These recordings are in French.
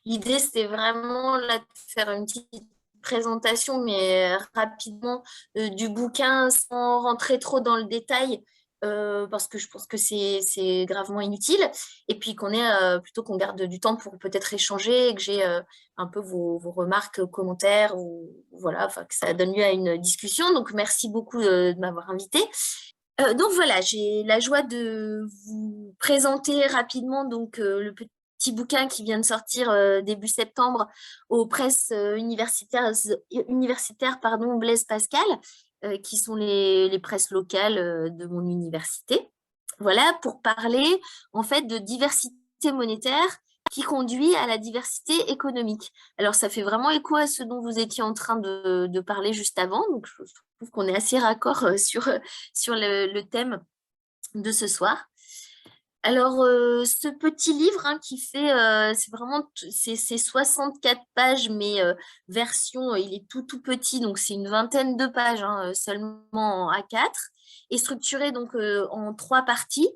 L'idée, c'était vraiment là, de faire une petite présentation, mais rapidement, du bouquin sans rentrer trop dans le détail, parce que je pense que c'est gravement inutile. Et puis plutôt qu'on garde du temps pour peut-être échanger et que j'ai un peu vos remarques, commentaires, ou voilà, enfin, que ça donne lieu à une discussion. Donc, merci beaucoup de m'avoir invité. Donc voilà, j'ai la joie de vous présenter rapidement le petit bouquin qui vient de sortir début septembre aux presses universitaires pardon, Blaise Pascal, qui sont les presses locales de mon université. Voilà, pour parler en fait de diversité monétaire qui conduit à la diversité économique. Alors, ça fait vraiment écho à ce dont vous étiez en train de parler juste avant. Donc, je trouve qu'on est assez raccord sur le thème de ce soir. Alors, ce petit livre hein, c'est 64 pages, mais version, il est tout petit, donc c'est une vingtaine de pages hein, seulement en A4, et structuré donc en trois parties.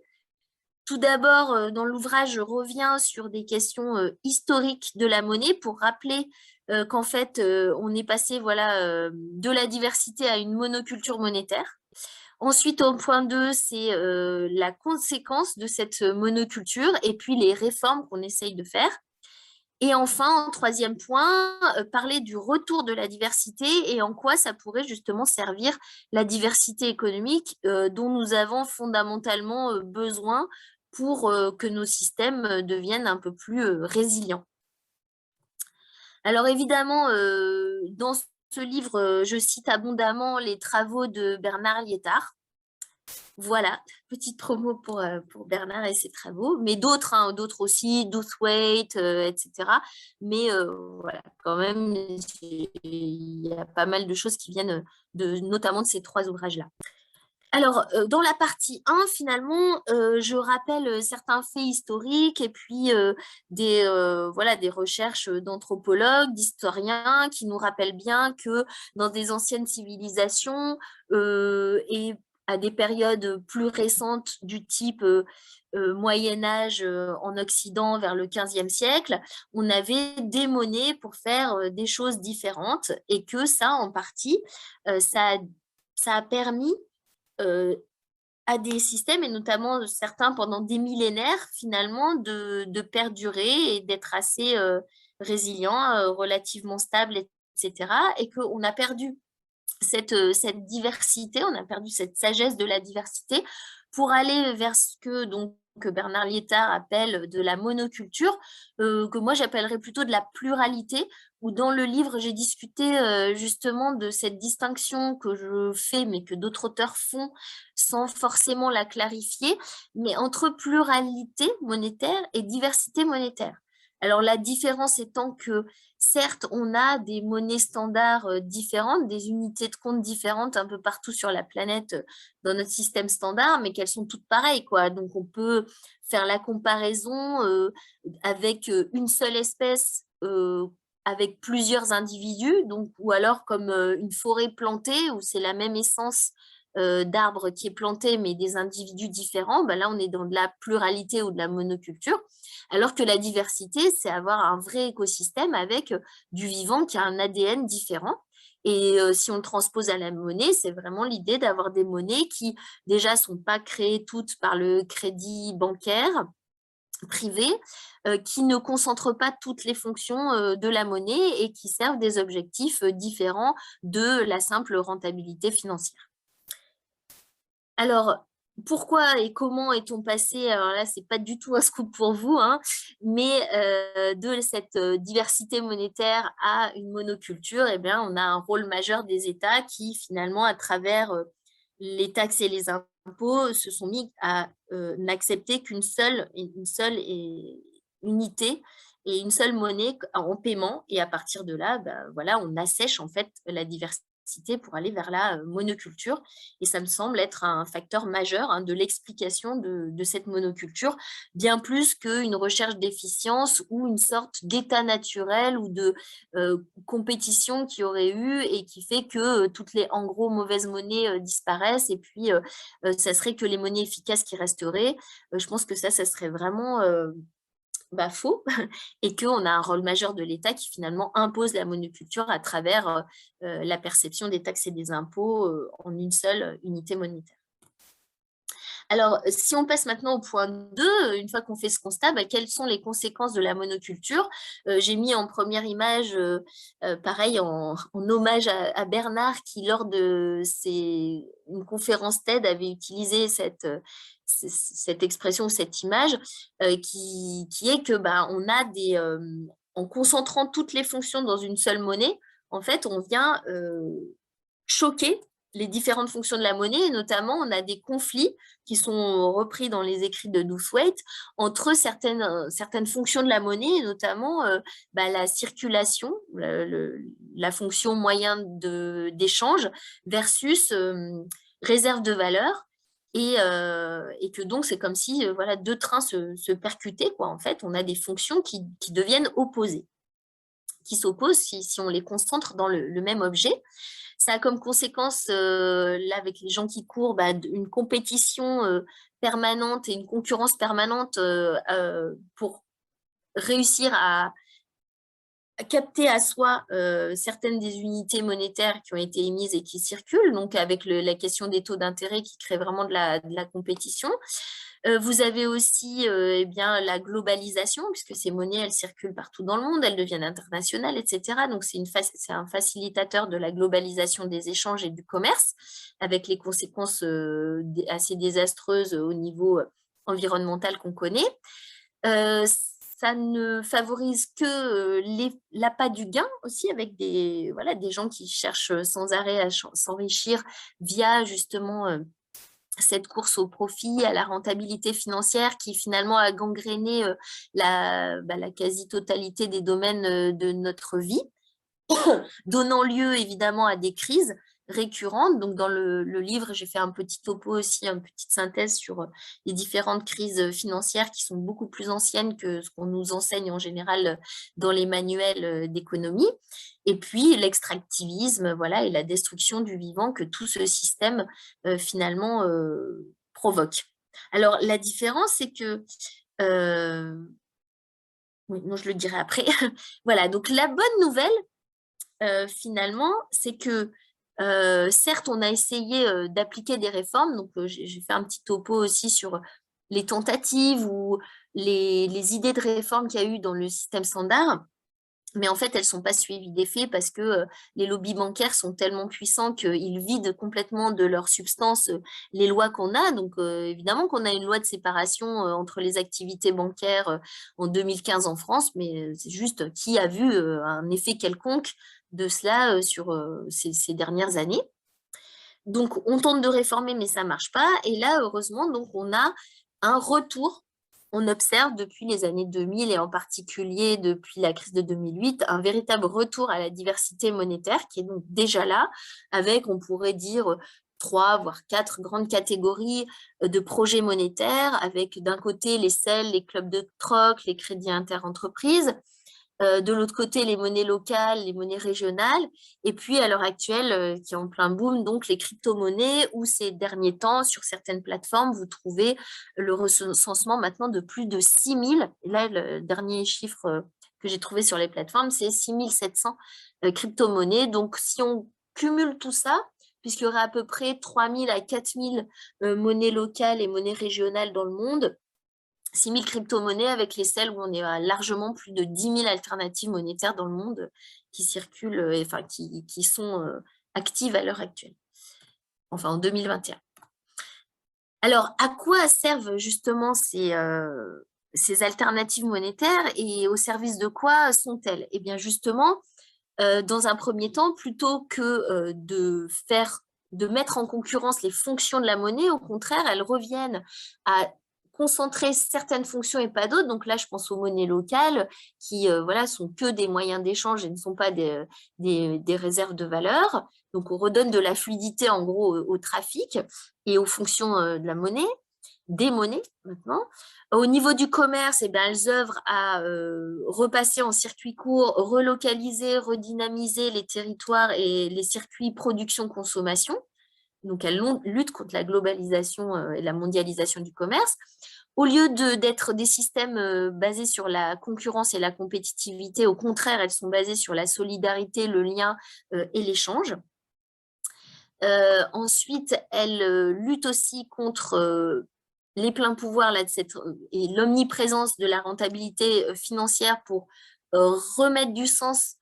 Tout d'abord, dans l'ouvrage, je reviens sur des questions historiques de la monnaie pour rappeler qu'en fait, on est passé voilà, de la diversité à une monoculture monétaire. Ensuite, au point 2, c'est la conséquence de cette monoculture et puis les réformes qu'on essaye de faire. Et enfin, en troisième point, parler du retour de la diversité et en quoi ça pourrait justement servir la diversité économique dont nous avons fondamentalement besoin pour que nos systèmes deviennent un peu plus résilients. Alors évidemment, dans ce livre, je cite abondamment les travaux de Bernard Liétard. Voilà, petite promo pour Bernard et ses travaux, mais d'autres hein, d'autres aussi, Douthwaite, etc. Mais voilà, quand même, il y a pas mal de choses qui viennent notamment de ces trois ouvrages-là. Alors, dans la partie 1, finalement, je rappelle certains faits historiques et puis voilà, des recherches d'anthropologues, d'historiens qui nous rappellent bien que dans des anciennes civilisations et à des périodes plus récentes du type Moyen Âge en Occident vers le XVe siècle, on avait des monnaies pour faire des choses différentes et que ça, en partie, ça a permis euh, à des systèmes, et notamment certains pendant des millénaires, finalement, de perdurer et d'être assez résilients, relativement stables, etc. Et qu'on a perdu cette diversité, on a perdu cette sagesse de la diversité pour aller vers ce que donc que Bernard Liétard appelle de la monoculture, que moi j'appellerais plutôt de la pluralité, où dans le livre j'ai discuté justement de cette distinction que je fais, mais que d'autres auteurs font sans forcément la clarifier, mais entre pluralité monétaire et diversité monétaire. Alors la différence étant que certes, on a des monnaies standards différentes, des unités de compte différentes un peu partout sur la planète dans notre système standard, mais qu'elles sont toutes pareilles, quoi. Donc, on peut faire la comparaison avec une seule espèce avec plusieurs individus, donc, ou alors comme une forêt plantée où c'est la même essence d'arbres qui est plantée, mais des individus différents. Ben là, on est dans de la pluralité ou de la monoculture. Alors que la diversité, c'est avoir un vrai écosystème avec du vivant qui a un ADN différent. Et si on le transpose à la monnaie, c'est vraiment l'idée d'avoir des monnaies qui déjà ne sont pas créées toutes par le crédit bancaire privé, qui ne concentrent pas toutes les fonctions de la monnaie et qui servent des objectifs différents de la simple rentabilité financière. Alors, pourquoi et comment est-on passé, alors là, c'est pas du tout un scoop pour vous, hein, mais de cette diversité monétaire à une monoculture, eh bien, on a un rôle majeur des États qui, finalement, à travers les taxes et les impôts, se sont mis à n'accepter une seule unité et une seule monnaie en paiement. Et à partir de là, bah, voilà, on assèche en fait la diversité pour aller vers la monoculture. Et ça me semble être un facteur majeur hein, de l'explication de cette monoculture, bien plus qu'une recherche d'efficience ou une sorte d'état naturel ou de compétition qui aurait eu et qui fait que toutes les, en gros, mauvaises monnaies disparaissent et puis ça serait que les monnaies efficaces qui resteraient. Je pense que ça serait vraiment faux, et qu'on a un rôle majeur de l'État qui finalement impose la monoculture à travers la perception des taxes et des impôts en une seule unité monétaire. Alors, si on passe maintenant au point 2, une fois qu'on fait ce constat, quelles sont les conséquences de la monoculture? J'ai mis en première image, pareil, en hommage à Bernard qui, lors de une conférence TED, avait utilisé cette expression, cette image, qui est que on a en concentrant toutes les fonctions dans une seule monnaie, en fait, on vient choquer les différentes fonctions de la monnaie, et notamment, on a des conflits qui sont repris dans les écrits de Douthwaite entre certaines fonctions de la monnaie, et notamment la circulation, la fonction moyen d'échange versus réserve de valeur, et que donc c'est comme si voilà, deux trains se percutaient, quoi. En fait, on a des fonctions qui deviennent opposées, qui s'opposent si on les concentre dans le même objet. Ça a comme conséquence, là, avec les gens qui courent, une compétition permanente et une concurrence permanente pour réussir à capter à soi certaines des unités monétaires qui ont été émises et qui circulent, donc avec la question des taux d'intérêt qui crée vraiment de la compétition. Vous avez aussi la globalisation, puisque ces monnaies, elles circulent partout dans le monde, elles deviennent internationales, etc. Donc, c'est un facilitateur de la globalisation des échanges et du commerce, avec les conséquences assez désastreuses au niveau environnemental qu'on connaît. Ça ne favorise que l'appât du gain aussi, avec des gens qui cherchent sans arrêt à s'enrichir via justement cette course au profit, à la rentabilité financière qui finalement a gangréné la quasi-totalité des domaines de notre vie, donnant lieu évidemment à des crises récurrentes. Donc dans le livre, j'ai fait un petit topo aussi, une petite synthèse sur les différentes crises financières qui sont beaucoup plus anciennes que ce qu'on nous enseigne en général dans les manuels d'économie. Et puis l'extractivisme, voilà, et la destruction du vivant que tout ce système finalement provoque. Alors la différence, c'est que oui, non, je le dirai après. Voilà, donc la bonne nouvelle, finalement, c'est que certes, on a essayé d'appliquer des réformes, donc j'ai fait un petit topo aussi sur les tentatives ou les idées de réforme qu'il y a eu dans le système standard, mais en fait, elles ne sont pas suivies d'effet parce que les lobbies bancaires sont tellement puissants qu'ils vident complètement de leur substance les lois qu'on a. Donc, évidemment qu'on a une loi de séparation entre les activités bancaires en 2015 en France, mais c'est juste qui a vu un effet quelconque de cela sur ces dernières années. Donc, on tente de réformer, mais ça ne marche pas. Et là, heureusement, donc, on a un retour. On observe depuis les années 2000 et en particulier depuis la crise de 2008, un véritable retour à la diversité monétaire qui est donc déjà là, avec, on pourrait dire, 3 voire 4 grandes catégories de projets monétaires, avec d'un côté les CEL, les clubs de troc, les crédits interentreprises, de l'autre côté, les monnaies locales, les monnaies régionales, et puis à l'heure actuelle, qui est en plein boom, donc les crypto-monnaies, où ces derniers temps, sur certaines plateformes, vous trouvez le recensement maintenant de plus de 6000. Et là, le dernier chiffre que j'ai trouvé sur les plateformes, c'est 6700 crypto-monnaies. Donc, si on cumule tout ça, puisqu'il y aura à peu près 3000 à 4000 monnaies locales et monnaies régionales dans le monde, 6 000 crypto-monnaies avec les celles où on est à largement plus de 10 000 alternatives monétaires dans le monde qui circulent, enfin qui sont actives à l'heure actuelle, enfin en 2021. Alors, à quoi servent justement ces alternatives monétaires et au service de quoi sont-elles? Eh bien, justement, dans un premier temps, plutôt que de mettre en concurrence les fonctions de la monnaie, au contraire, elles reviennent à concentrer certaines fonctions et pas d'autres. Donc là, je pense aux monnaies locales qui sont que des moyens d'échange et ne sont pas des réserves de valeur. Donc, on redonne de la fluidité, en gros, au trafic et aux fonctions de la monnaie, des monnaies maintenant. Au niveau du commerce, elles œuvrent à repasser en circuit court, relocaliser, redynamiser les territoires et les circuits production-consommation. Donc, elles luttent contre la globalisation et la mondialisation du commerce. Au lieu d'être des systèmes basés sur la concurrence et la compétitivité, au contraire, elles sont basées sur la solidarité, le lien et l'échange. Ensuite, elles luttent aussi contre les pleins pouvoirs là, et l'omniprésence de la rentabilité financière pour remettre du sens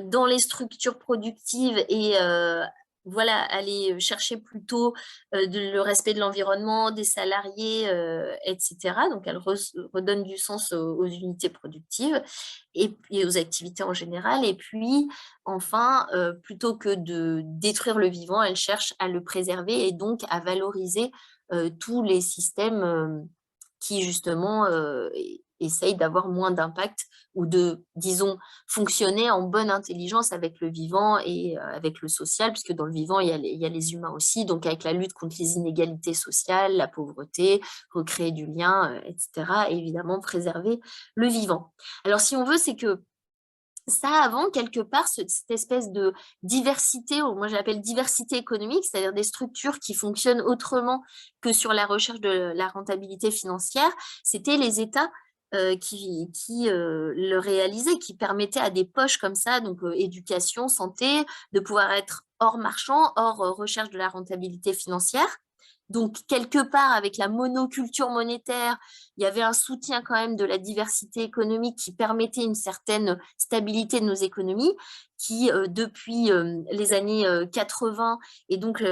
dans les structures productives et voilà, aller chercher plutôt le respect de l'environnement, des salariés, etc. Donc, elle redonne du sens aux unités productives et aux activités en général. Et puis, enfin, plutôt que de détruire le vivant, elle cherche à le préserver et donc à valoriser tous les systèmes qui, justement, essayent d'avoir moins d'impact ou de, disons, fonctionner en bonne intelligence avec le vivant et avec le social, puisque dans le vivant, il y a les humains aussi, donc avec la lutte contre les inégalités sociales, la pauvreté, recréer du lien, etc. Et évidemment, préserver le vivant. Alors, si on veut, c'est que ça, avant, quelque part, cette espèce de diversité, ou moi j'appelle diversité économique, c'est-à-dire des structures qui fonctionnent autrement que sur la recherche de la rentabilité financière, c'était les États qui le réalisaient, qui permettaient à des poches comme ça, donc éducation, santé, de pouvoir être hors marchand, hors recherche de la rentabilité financière. Donc, quelque part, avec la monoculture monétaire, il y avait un soutien quand même de la diversité économique qui permettait une certaine stabilité de nos économies, qui, depuis les années 80, et donc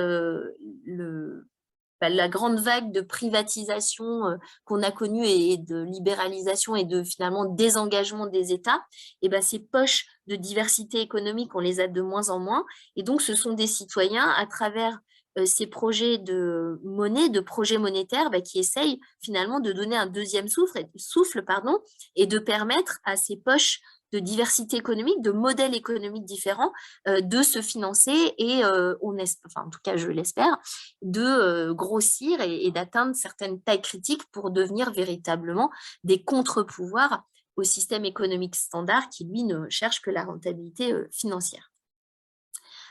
la grande vague de privatisation qu'on a connue et de libéralisation et de finalement désengagement des États, et ben, ces poches de diversité économique, on les a de moins en moins. Et donc, ce sont des citoyens, à travers ces projets de monnaie, de projets monétaires, bah, qui essayent finalement de donner un deuxième souffle, pardon, et de permettre à ces poches de diversité économique, de modèles économiques différents, de se financer et, enfin, en tout cas je l'espère, de grossir et d'atteindre certaines tailles critiques pour devenir véritablement des contre-pouvoirs au système économique standard qui, lui, ne cherche que la rentabilité financière.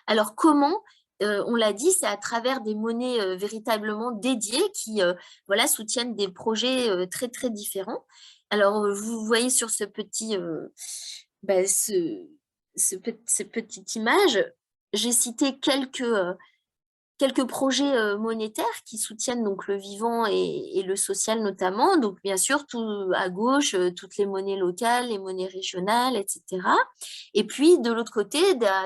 Alors, comment on l'a dit, c'est à travers des monnaies véritablement dédiées qui voilà, soutiennent des projets très, très différents. Alors, vous voyez sur ce petit, bah, cette petite image, j'ai cité quelques projets monétaires qui soutiennent donc le vivant et le social notamment. Donc, bien sûr, tout à gauche, toutes les monnaies locales, les monnaies régionales, etc. Et puis, de l'autre côté,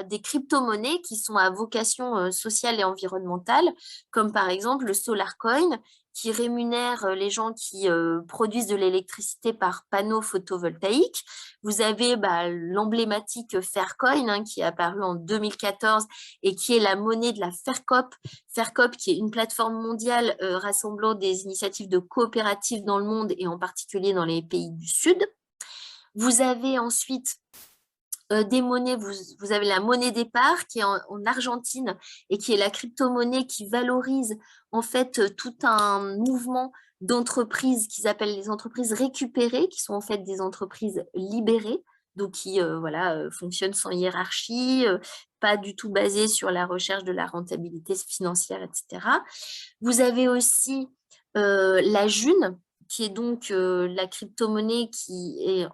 des crypto-monnaies qui sont à vocation sociale et environnementale, comme par exemple le Solar Coin, qui rémunère les gens qui produisent de l'électricité par panneaux photovoltaïques. Vous avez l'emblématique Faircoin, hein, qui est apparu en 2014 et qui est la monnaie de la Faircop. Faircop, qui est une plateforme mondiale rassemblant des initiatives de coopératives dans le monde et en particulier dans les pays du Sud. Vous avez ensuite des monnaies, vous avez la monnaie départ qui est en Argentine et qui est la crypto-monnaie qui valorise en fait tout un mouvement d'entreprises qu'ils appellent les entreprises récupérées, qui sont en fait des entreprises libérées, donc qui voilà, fonctionnent sans hiérarchie, pas du tout basées sur la recherche de la rentabilité financière, etc. Vous avez aussi la June, qui est donc la crypto-monnaie qui est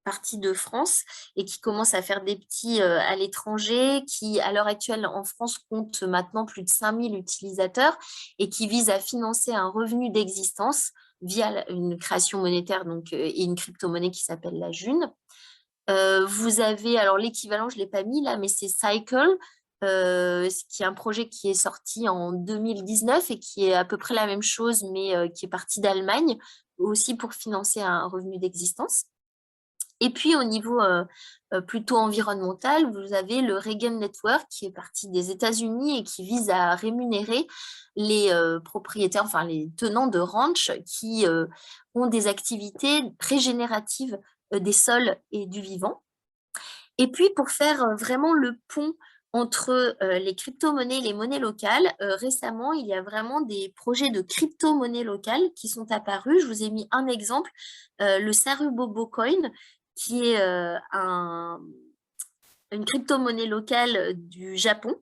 partie de France et qui commence à faire des petits à l'étranger, qui à l'heure actuelle en France compte maintenant plus de 5000 utilisateurs et qui vise à financer un revenu d'existence via une création monétaire donc, et une crypto-monnaie qui s'appelle la June. Vous avez, alors l'équivalent, je ne l'ai pas mis là, mais c'est Cycle, qui est un projet qui est sorti en 2019 et qui est à peu près la même chose, mais qui est parti d'Allemagne, aussi pour financer un revenu d'existence. Et puis au niveau plutôt environnemental, vous avez le Reagan Network qui est parti des États-Unis et qui vise à rémunérer les propriétaires, enfin les tenants de ranch qui ont des activités régénératives des sols et du vivant. Et puis pour faire vraiment le pont entre les crypto-monnaies et les monnaies locales, récemment, il y a vraiment des projets de crypto-monnaies locales qui sont apparus. Je vous ai mis un exemple, le Sarubobo Coin, qui est une crypto-monnaie locale du Japon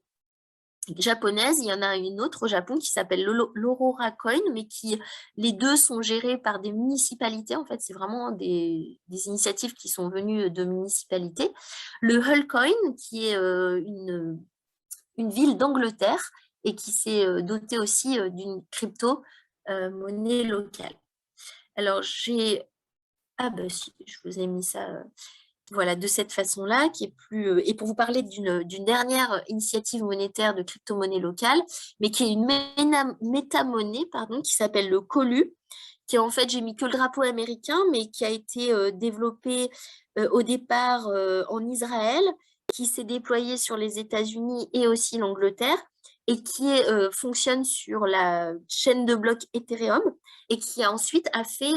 japonaise. Il y en a une autre au Japon qui s'appelle l'Aurora Coin, mais les deux sont gérés par des municipalités. En fait, c'est vraiment des initiatives qui sont venues de municipalités. Le Hull Coin, qui est une ville d'Angleterre et qui s'est dotée aussi d'une crypto-monnaie locale. Alors, Ah ben si, je vous ai mis ça voilà, de cette façon-là, qui est plus... et pour vous parler d'une dernière initiative monétaire de crypto-monnaie locale, mais qui est une métamonnaie, pardon, qui s'appelle le Colu, qui en fait, j'ai mis que le drapeau américain, mais qui a été développé au départ en Israël, qui s'est déployé sur les États-Unis et aussi l'Angleterre, et qui fonctionne sur la chaîne de blocs Ethereum, et qui ensuite a fait,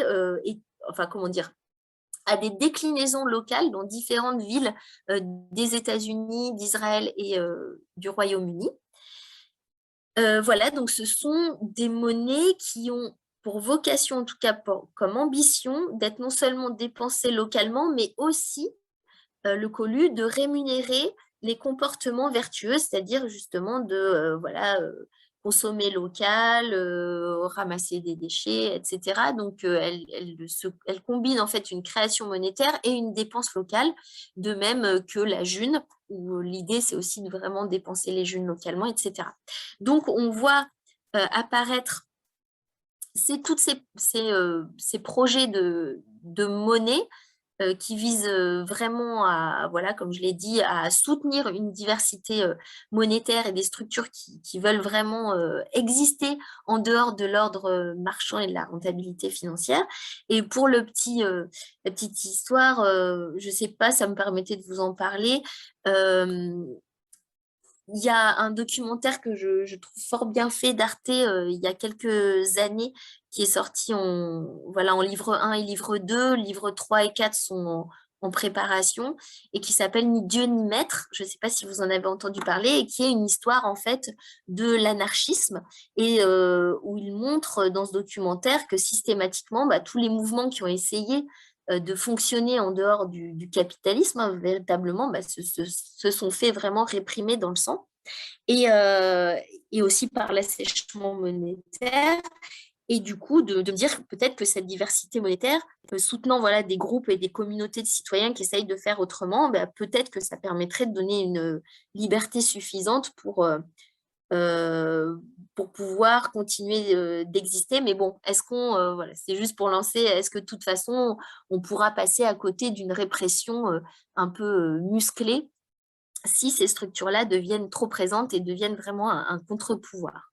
enfin comment dire, à des déclinaisons locales dans différentes villes des États-Unis, d'Israël et du Royaume-Uni. Voilà, donc ce sont des monnaies qui ont pour vocation, en tout cas comme ambition, d'être non seulement dépensées localement, mais aussi le Colu de rémunérer les comportements vertueux, c'est-à-dire justement de voilà, consommer local, ramasser des déchets, etc. Donc, elle combine en fait une création monétaire et une dépense locale, de même que la June, où l'idée, c'est aussi de vraiment dépenser les Junes localement, etc. Donc, on voit apparaître tous ces projets de monnaie qui visent vraiment à, voilà, comme je l'ai dit, à soutenir une diversité monétaire et des structures qui veulent vraiment exister en dehors de l'ordre marchand et de la rentabilité financière. Et pour la petite histoire, je ne sais pas, ça me permettait de vous en parler. Euh, il y a un documentaire que je trouve fort bien fait d'Arte il y a quelques années qui est sorti voilà, en livre 1 et livre 2. Livre 3 et 4 sont en préparation et qui s'appelle Ni Dieu ni Maître. Je ne sais pas si vous en avez entendu parler et qui est une histoire en fait de l'anarchisme et où il montre dans ce documentaire que systématiquement, bah, tous les mouvements qui ont essayé de fonctionner en dehors du capitalisme, hein, véritablement, bah, se sont fait vraiment réprimer dans le sang. Et aussi par l'assèchement monétaire. Et du coup, de me dire peut-être que cette diversité monétaire, soutenant voilà, des groupes et des communautés de citoyens qui essayent de faire autrement, bah, peut-être que ça permettrait de donner une liberté suffisante pour pouvoir continuer d'exister. Mais bon, est-ce voilà, c'est juste pour lancer, est-ce que de toute façon, on pourra passer à côté d'une répression un peu musclée si ces structures-là deviennent trop présentes et deviennent vraiment un contre-pouvoir?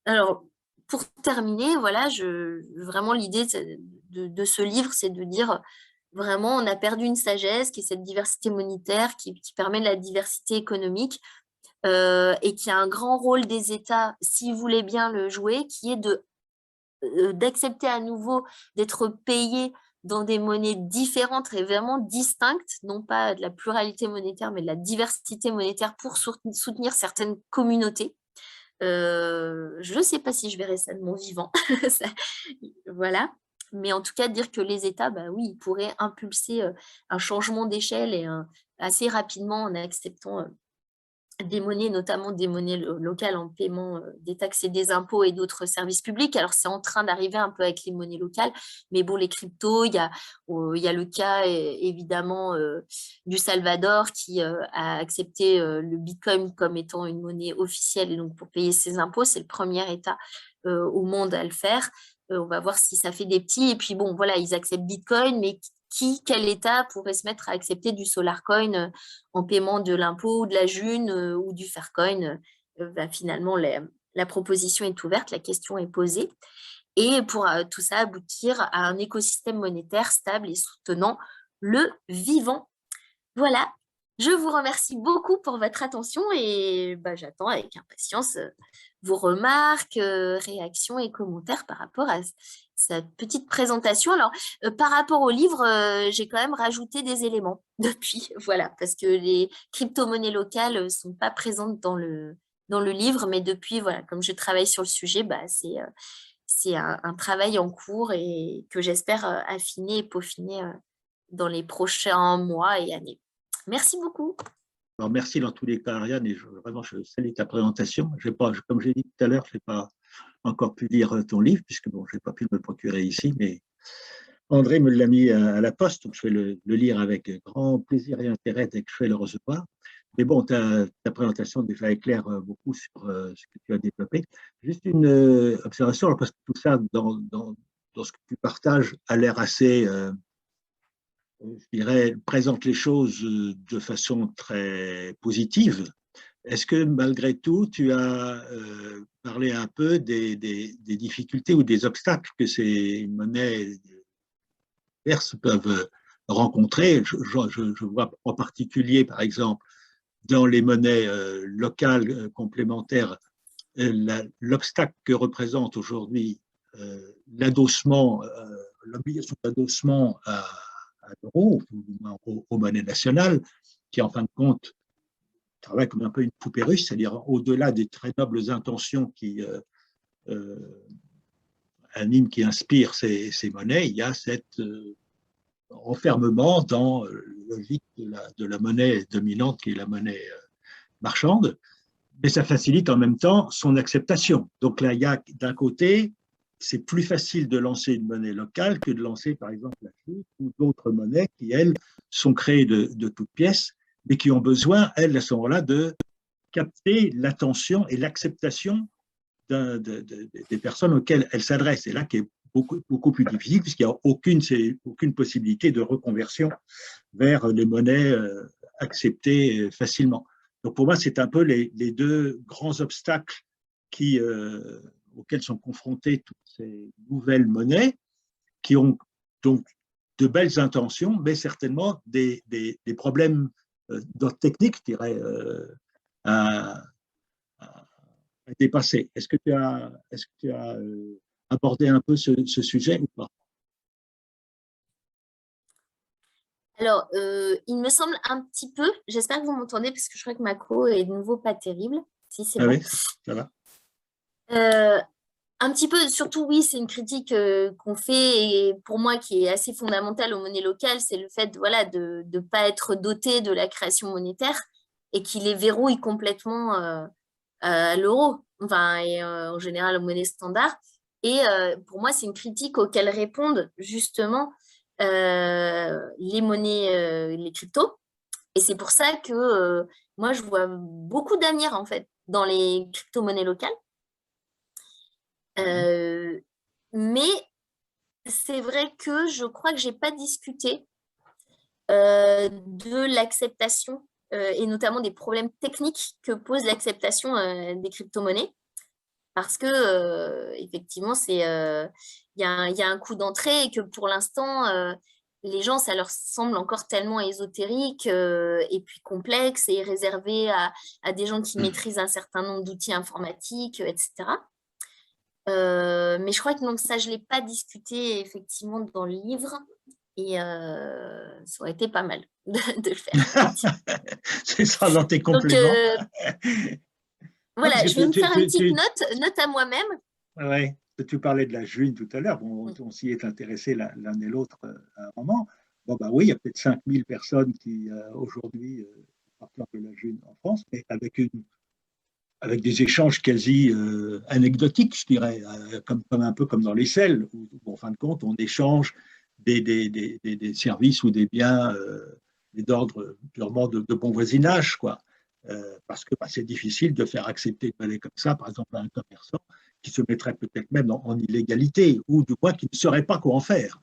Alors, pour terminer, voilà, vraiment l'idée de ce livre, c'est de dire vraiment, on a perdu une sagesse qui est cette diversité monétaire, qui permet de la diversité économique, et qui a un grand rôle des États, s'ils voulaient bien le jouer, qui est d'accepter à nouveau d'être payés dans des monnaies différentes et vraiment distinctes, non pas de la pluralité monétaire, mais de la diversité monétaire pour soutenir certaines communautés. Je ne sais pas si je verrai ça de mon vivant. Voilà. Mais en tout cas, dire que les États, bah oui, ils pourraient impulser un changement d'échelle et assez rapidement en acceptant des monnaies, notamment des monnaies locales en paiement des taxes et des impôts et d'autres services publics. Alors, c'est en train d'arriver un peu avec les monnaies locales, mais bon, les cryptos, il y a le cas évidemment du Salvador qui a accepté le Bitcoin comme étant une monnaie officielle et donc pour payer ses impôts. C'est le premier État au monde à le faire. On va voir si ça fait des petits. Et puis bon, voilà, ils acceptent Bitcoin, mais quel État pourrait se mettre à accepter du Solarcoin en paiement de l'impôt, de la June ou du Faircoin? Bah, finalement, la proposition est ouverte, la question est posée. Et pour tout ça aboutir à un écosystème monétaire stable et soutenant le vivant. Voilà, je vous remercie beaucoup pour votre attention et bah, j'attends avec impatience vos remarques, réactions et commentaires par rapport à cette petite présentation. Alors, par rapport au livre, j'ai quand même rajouté des éléments depuis, voilà, parce que les crypto-monnaies locales ne sont pas présentes dans le livre, mais depuis, voilà, comme je travaille sur le sujet, bah, c'est un travail en cours et que j'espère affiner et peaufiner dans les prochains mois et années. Merci beaucoup. Alors, merci dans tous les cas, Ariane, et vraiment, je salue ta présentation. Pas, comme j'ai dit tout à l'heure, je n'ai pas encore pu lire ton livre, puisque bon, je n'ai pas pu me le procurer ici, mais André me l'a mis à la poste, donc je vais le lire avec grand plaisir et intérêt dès que je vais le recevoir. Mais bon, ta présentation déjà éclaire beaucoup sur ce que tu as développé. Juste une observation, parce que tout ça, dans ce que tu partages, a l'air assez, je dirais, présente les choses de façon très positive. Est-ce que malgré tout, tu as parlé un peu des difficultés ou des obstacles que ces monnaies diverses peuvent rencontrer? Je vois en particulier, par exemple, dans les monnaies locales complémentaires, l'obstacle que représente aujourd'hui l'adossement, l'obligation d'adossement à l'euro, ou aux monnaies nationales, qui en fin de compte travaille comme un peu une poupée russe, c'est-à-dire au-delà des très nobles intentions qui animent, qui inspirent ces monnaies, il y a cet enfermement dans la logique de la monnaie dominante qui est la monnaie marchande, mais ça facilite en même temps son acceptation. Donc là, il y a d'un côté, c'est plus facile de lancer une monnaie locale que de lancer, par exemple, la chute ou d'autres monnaies qui, elles, sont créées de toutes pièces, mais qui ont besoin, elles, à ce moment-là, de capter l'attention et l'acceptation des personnes auxquelles elles s'adressent. Et là, qui est beaucoup plus difficile, puisqu'il n'y a aucune possibilité de reconversion vers les monnaies acceptées facilement. Donc pour moi, c'est un peu les deux grands obstacles auxquels sont confrontées toutes ces nouvelles monnaies, qui ont donc de belles intentions, mais certainement des problèmes d'ordre technique, je dirais, à, à dépasser. Est-ce que tu as abordé un peu ce sujet ou pas? Alors, il me semble un petit peu, j'espère que vous m'entendez parce que je crois que ma co est de nouveau pas terrible. Si, c'est Ah bon. oui, ça va. Un petit peu, surtout, oui, c'est une critique qu'on fait et pour moi qui est assez fondamentale aux monnaies locales, c'est le fait voilà, de ne pas être doté de la création monétaire et qui les verrouille complètement à l'euro, enfin, et en général aux monnaies standards. Et pour moi, c'est une critique auxquelles répondent justement les monnaies, les cryptos. Et c'est pour ça que moi, je vois beaucoup d'avenir en fait dans les crypto-monnaies locales. Euh, mais c'est vrai que je crois que j'ai pas discuté de l'acceptation et notamment des problèmes techniques que pose l'acceptation des crypto-monnaies. Parce que effectivement, il y a un coût d'entrée et que pour l'instant, les gens, ça leur semble encore tellement ésotérique et puis complexe et réservé à des gens qui maîtrisent un certain nombre d'outils informatiques, etc. Mais je crois que donc, ça, je ne l'ai pas discuté effectivement dans le livre et ça aurait été pas mal de le faire, effectivement. C'est ça dans tes Donc compléments. Non, parce voilà, que je vais me faire une petite note à moi-même. ouais, tu parlais de la juine tout à l'heure, bon, Mm. on s'y est intéressé l'un et l'autre à un moment. Bon, bah oui, il y a peut-être 5000 personnes qui aujourd'hui partent de la juine en France, mais avec des échanges quasi anecdotiques, je dirais, comme un peu comme dans les selles, où, en fin de compte, on échange des services ou des biens d'ordre purement de bon voisinage, quoi. Parce que bah, c'est difficile de faire accepter une monnaie comme ça, par exemple, à un commerçant qui se mettrait peut-être même en illégalité, ou du moins qui ne saurait pas quoi en faire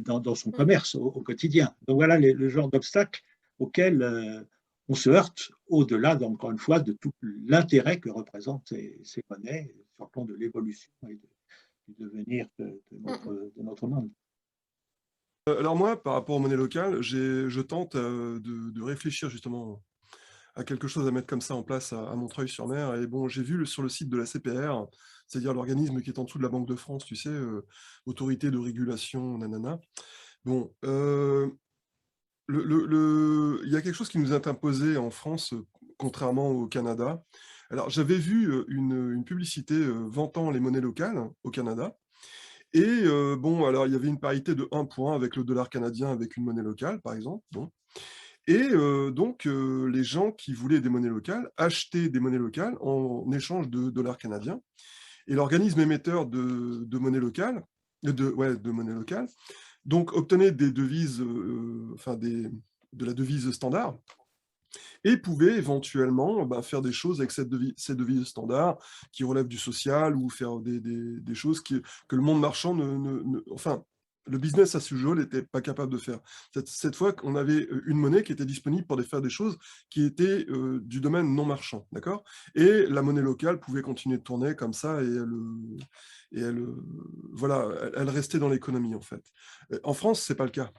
dans son Mm. commerce au quotidien. Donc voilà le genre d'obstacles auxquels on se heurte au-delà, encore une fois, de tout l'intérêt que représentent ces monnaies sur le plan de l'évolution et du devenir Mm. de notre monde. Alors moi, par rapport aux monnaies locales, je tente de réfléchir justement à quelque chose à mettre comme ça en place à Montreuil-sur-Mer. Et bon, j'ai vu sur le site de la CPR, c'est-à-dire l'organisme qui est en dessous de la Banque de France, tu sais, autorité de régulation, nanana. Bon, il y a quelque chose qui nous est imposé en France, contrairement au Canada. Alors, j'avais vu une publicité vantant les monnaies locales au Canada. Et bon, alors il y avait une parité de 1 point avec le dollar canadien avec une monnaie locale, par exemple. Bon. Et donc, les gens qui voulaient des monnaies locales achetaient des monnaies locales en échange de dollars canadiens. Et l'organisme émetteur de monnaie locale, de monnaie locale, donc obtenait des devises, de la devise standard, et pouvait éventuellement faire des choses avec ces devises standards qui relèvent du social ou faire des choses que le monde marchand enfin, le business à ce jour n'était pas capable de faire. Cette fois, on avait une monnaie qui était disponible pour faire des choses qui étaient du domaine non marchand, d'accord? Et la monnaie locale pouvait continuer de tourner comme ça voilà, elle restait dans l'économie en fait. En France, c'est pas le cas.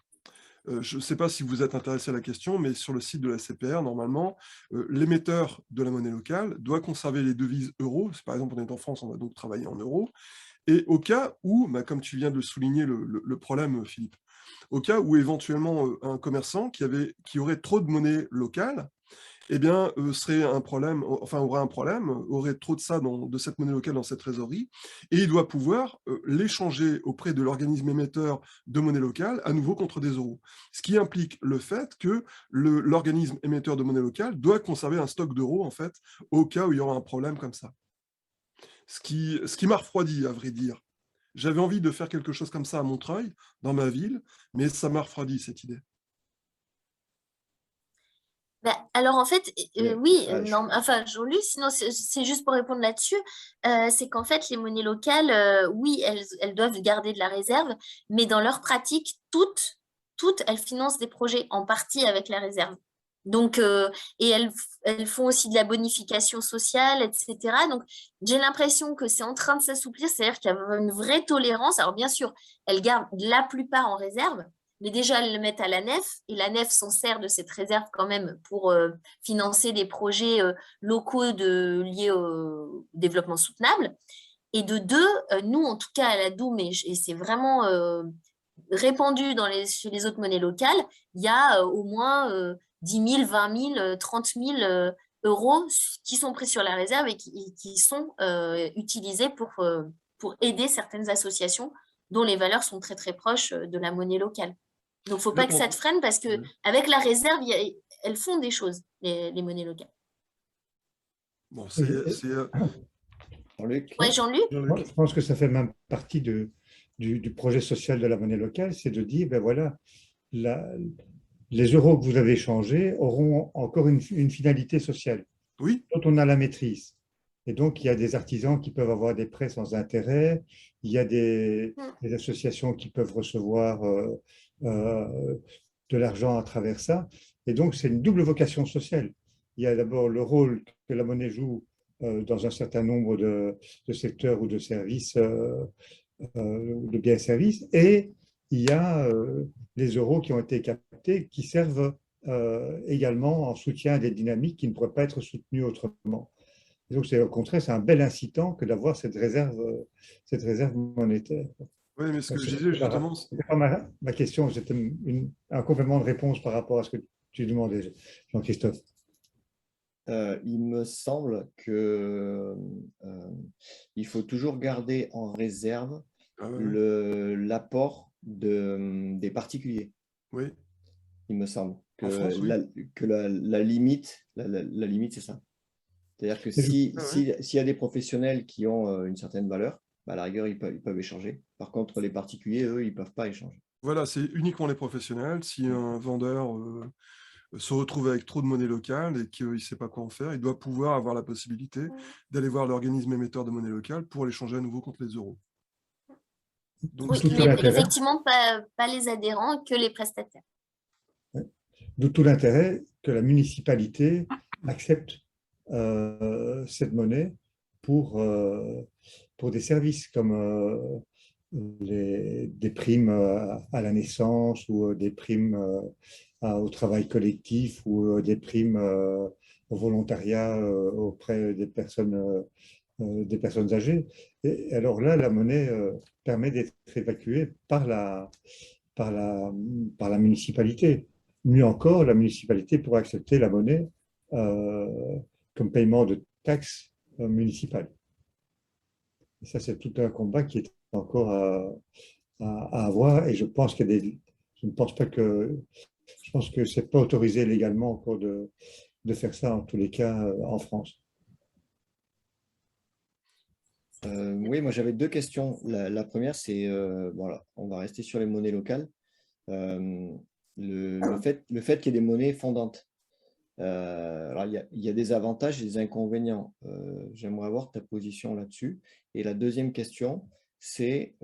Je ne sais pas si vous êtes intéressé à la question, mais sur le site de la CPR, normalement, l'émetteur de la monnaie locale doit conserver les devises euros. Par exemple, on est en France, on va donc travailler en euros. Et au cas où, comme tu viens de souligner le problème, Philippe, au cas où éventuellement un commerçant qui aurait trop de monnaie locale, eh bien, serait un problème, enfin, aura un problème, aurait trop de ça, de cette monnaie locale dans cette trésorerie, et il doit pouvoir l'échanger auprès de l'organisme émetteur de monnaie locale, à nouveau contre des euros. Ce qui implique le fait que l'organisme émetteur de monnaie locale doit conserver un stock d'euros, en fait, au cas où il y aura un problème comme ça. Ce qui m'a refroidi, à vrai dire. J'avais envie de faire quelque chose comme ça à Montreuil, dans ma ville, mais ça m'a refroidi, cette idée. Alors en fait, oui, Ah, non, enfin Jean-Luc, sinon c'est juste pour répondre là-dessus, c'est qu'en fait les monnaies locales, oui, elles doivent garder de la réserve, mais dans leur pratique, toutes, elles financent des projets en partie avec la réserve. Donc, et elles font aussi de la bonification sociale, etc. Donc, j'ai l'impression que c'est en train de s'assouplir, c'est-à-dire qu'il y a une vraie tolérance. Alors, bien sûr, elles gardent la plupart en réserve, mais déjà, elles le mettent à la nef, et la nef s'en sert de cette réserve quand même pour financer des projets locaux liés au développement soutenable. Et de deux, nous, en tout cas à la Doum, et c'est vraiment répandu chez les autres monnaies locales, il y a au moins 10 000, 20 000, 30 000 euros qui sont pris sur la réserve et qui sont utilisés pour aider certaines associations dont les valeurs sont très très proches de la monnaie locale. Donc, il ne faut pas que ça te freine parce qu'avec la réserve, elles font des choses, les monnaies locales. Bon, Jean-Luc. Ouais, Jean-Luc? Moi, je pense que ça fait même partie du projet social de la monnaie locale, c'est de dire, ben voilà, les euros que vous avez échangés auront encore une finalité sociale, oui, dont on a la maîtrise. Et donc, il y a des artisans qui peuvent avoir des prêts sans intérêt, il y a des associations qui peuvent recevoir de l'argent à travers ça. Et donc, c'est une double vocation sociale. Il y a d'abord le rôle que la monnaie joue dans un certain nombre de secteurs ou de services, de biens et services, et il y a les euros qui ont été captés qui servent également en soutien à des dynamiques qui ne pourraient pas être soutenues autrement. Et donc, au contraire, c'est un bel incitant que d'avoir cette réserve monétaire. oui, mais ce que je disais justement, C'était pas ma question, c'était un complément de réponse par rapport à ce que tu demandais, Jean-Christophe. Il me semble que il faut toujours garder en réserve l'apport des particuliers. Oui. Il me semble que, En France, oui. la limite, c'est ça. C'est-à-dire que s'il y a des professionnels qui ont une certaine valeur, à la rigueur, ils peuvent échanger. Par contre, les particuliers, eux, ils ne peuvent pas échanger. Voilà, c'est uniquement les professionnels. Si un vendeur se retrouve avec trop de monnaie locale et qu'il ne sait pas quoi en faire, il doit pouvoir avoir la possibilité d'aller voir l'organisme émetteur de monnaie locale pour l'échanger à nouveau contre les euros. Donc, oui, mais effectivement, pas les adhérents, que les prestataires. D'où tout l'intérêt que la municipalité accepte cette monnaie pour des services comme des primes à la naissance ou des primes au travail collectif ou des primes au volontariat auprès des personnes âgées. Et alors là, la monnaie permet d'être évacuée par la municipalité. Mieux encore, la municipalité pourrait accepter la monnaie comme paiement de taxes municipales. Et ça, c'est tout un combat qui est encore à avoir. Et je pense je ne pense pas que Je pense que ce n'est pas autorisé légalement encore de faire ça, en tous les cas, en France. Oui, moi j'avais deux questions. La première, c'est, voilà, on va rester sur les monnaies locales. Le fait qu'il y ait des monnaies fondantes. Alors, il y a des avantages et des inconvénients. J'aimerais avoir ta position là-dessus. Et la deuxième question, c'est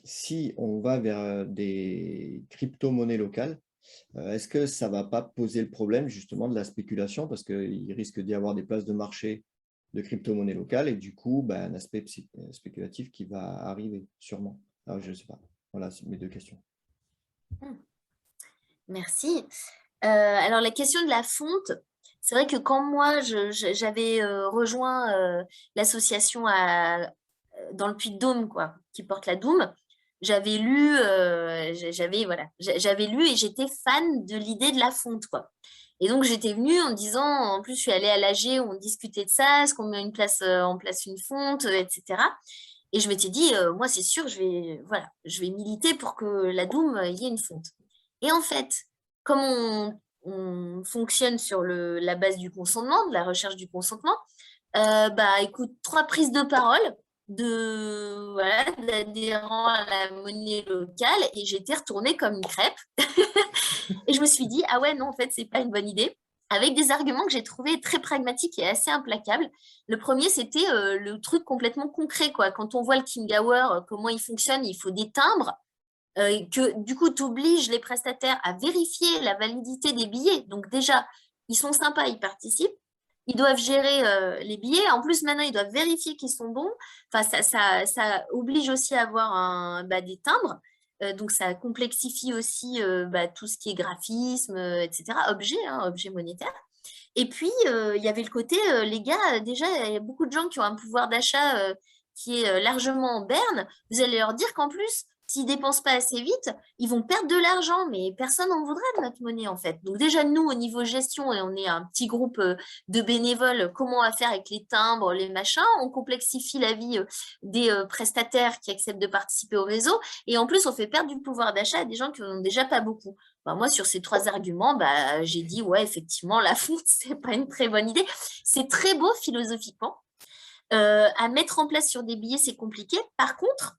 si on va vers des crypto-monnaies locales, est-ce que ça ne va pas poser le problème justement de la spéculation parce qu'il risque d'y avoir des places de marché de crypto-monnaies locales et du coup, un aspect spéculatif qui va arriver sûrement. Alors, je ne sais pas. Voilà, c'est mes deux questions. Merci. Alors, la question de la fonte, c'est vrai que quand moi, j'avais rejoint l'association dans le Puy-de-Dôme, quoi, qui porte la Doum, j'avais lu, j'avais lu et j'étais fan de l'idée de la fonte, quoi. Et donc, j'étais venue en disant, en plus, je suis allée à l'AG où on discutait de ça, est-ce qu'on met en place une fonte, etc. Et je m'étais dit, moi, c'est sûr, je vais militer pour que la Doum, il y ait une fonte. Et en fait, comme on fonctionne sur la base du consentement, de la recherche du consentement, écoute, 3 prises de parole d'adhérents à la monnaie locale et j'étais retournée comme une crêpe. Et je me suis dit, ah ouais, non, en fait, c'est pas une bonne idée. Avec des arguments que j'ai trouvés très pragmatiques et assez implacables. Le premier, c'était le truc complètement concret, quoi. Quand on voit le King Hour, comment il fonctionne, il faut des timbres. Que du coup, tu obliges les prestataires à vérifier la validité des billets. Donc déjà, ils sont sympas, ils participent. Ils doivent gérer les billets. En plus, maintenant, ils doivent vérifier qu'ils sont bons. Enfin, ça oblige aussi à avoir des timbres. Donc, ça complexifie aussi tout ce qui est graphisme, etc. Objet monétaire. Et puis, il y avait le côté, les gars, déjà, il y a beaucoup de gens qui ont un pouvoir d'achat qui est largement en berne. Vous allez leur dire qu'en plus, s'ils dépensent pas assez vite, ils vont perdre de l'argent, mais personne n'en voudra de notre monnaie, en fait. Donc déjà, nous, au niveau gestion, et on est un petit groupe de bénévoles, comment on va faire avec les timbres, les machins, on complexifie la vie des prestataires qui acceptent de participer au réseau, et en plus, on fait perdre du pouvoir d'achat à des gens qui n'en ont déjà pas beaucoup. Moi, sur ces 3 arguments, j'ai dit, ouais, effectivement, la fonte, c'est pas une très bonne idée. C'est très beau philosophiquement. À mettre en place sur des billets, c'est compliqué. Par contre,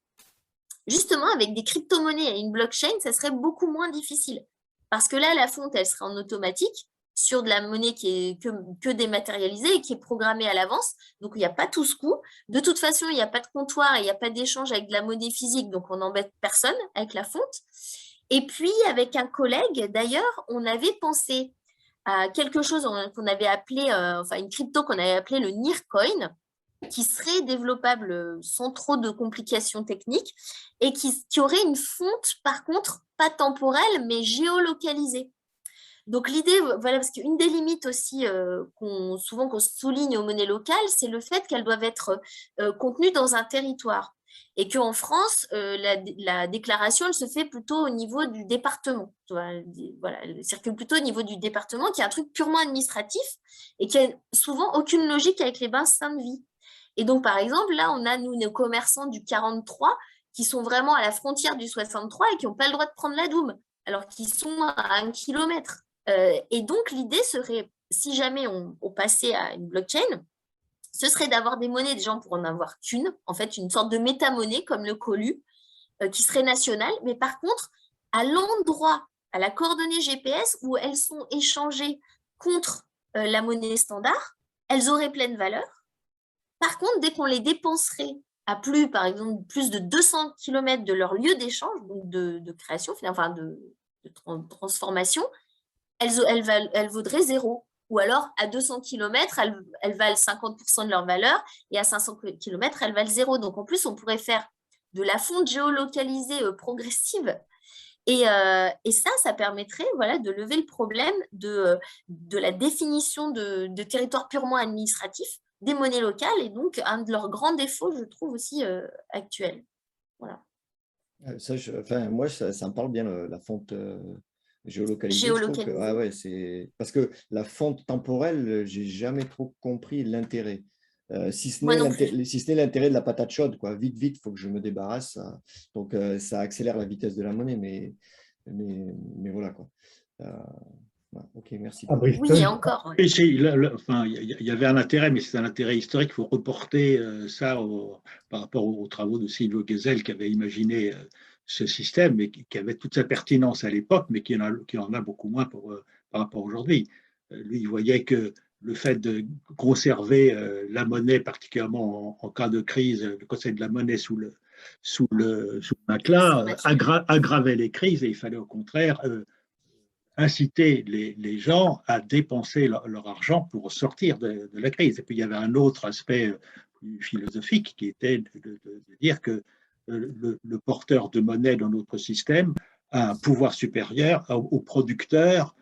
justement, avec des crypto-monnaies et une blockchain, ça serait beaucoup moins difficile. Parce que là, la fonte, elle serait en automatique sur de la monnaie qui est que dématérialisée et qui est programmée à l'avance. Donc, il n'y a pas tout ce coût. De toute façon, il n'y a pas de comptoir et il n'y a pas d'échange avec de la monnaie physique. Donc, on n'embête personne avec la fonte. Et puis, avec un collègue, d'ailleurs, on avait pensé à quelque chose qu'on avait appelé, une crypto qu'on avait appelé le Nearcoin, qui serait développable sans trop de complications techniques et qui aurait une fonte, par contre, pas temporelle, mais géolocalisée. Donc l'idée, voilà, parce qu'une des limites aussi qu'on souligne aux monnaies locales, c'est le fait qu'elles doivent être contenues dans un territoire. Et qu'en France, la déclaration, elle se fait plutôt au niveau du département. Voilà, elle circule plutôt au niveau du département, qui est un truc purement administratif et qui a souvent aucune logique avec les bassins de vie. Et donc, par exemple, là, on a, nous, nos commerçants du 43 qui sont vraiment à la frontière du 63 et qui n'ont pas le droit de prendre la Doum, alors qu'ils sont à 1 kilomètre. Et donc, l'idée serait, si jamais on passait à une blockchain, ce serait d'avoir des monnaies, des gens pour en avoir qu'une, en fait, une sorte de méta-monnaie comme le Colu, qui serait nationale, mais par contre, à l'endroit, à la coordonnée GPS où elles sont échangées contre la monnaie standard, elles auraient pleine valeur. Par contre, dès qu'on les dépenserait à par exemple, plus de 200 km de leur lieu d'échange, donc de création, enfin de transformation, elles vaudraient 0. Ou alors, à 200 km, elles valent 50% de leur valeur et à 500 km, elles valent 0. Donc, en plus, on pourrait faire de la fonte géolocalisée progressive. Et ça permettrait de lever le problème de la définition de territoire purement administratif des monnaies locales et donc un de leurs grands défauts, je trouve aussi actuels. Voilà. Moi, ça me parle bien, la fonte géolocalisée. Géolocalisée. Je trouve que, c'est parce que la fonte temporelle, j'ai jamais trop compris l'intérêt. Si ce n'est l'intérêt de la patate chaude, quoi. Vite, il faut que je me débarrasse. Donc, ça accélère la vitesse de la monnaie, mais voilà, quoi. Ouais, ok, merci. À Oui, Bristol, et encore. Et enfin, il y avait un intérêt, mais c'est un intérêt historique. Il faut reporter ça par rapport aux travaux de Silvio Gesell qui avait imaginé ce système et qui avait toute sa pertinence à l'époque, mais qui en a beaucoup moins par rapport à aujourd'hui. Lui, il voyait que le fait de conserver la monnaie, particulièrement en cas de crise, le concept de la monnaie sous le matelas, aggravait les crises et il fallait au contraire inciter les gens à dépenser leur argent pour sortir de la crise. Et puis il y avait un autre aspect plus philosophique qui était de dire que le porteur de monnaie dans notre système a un pouvoir supérieur au producteur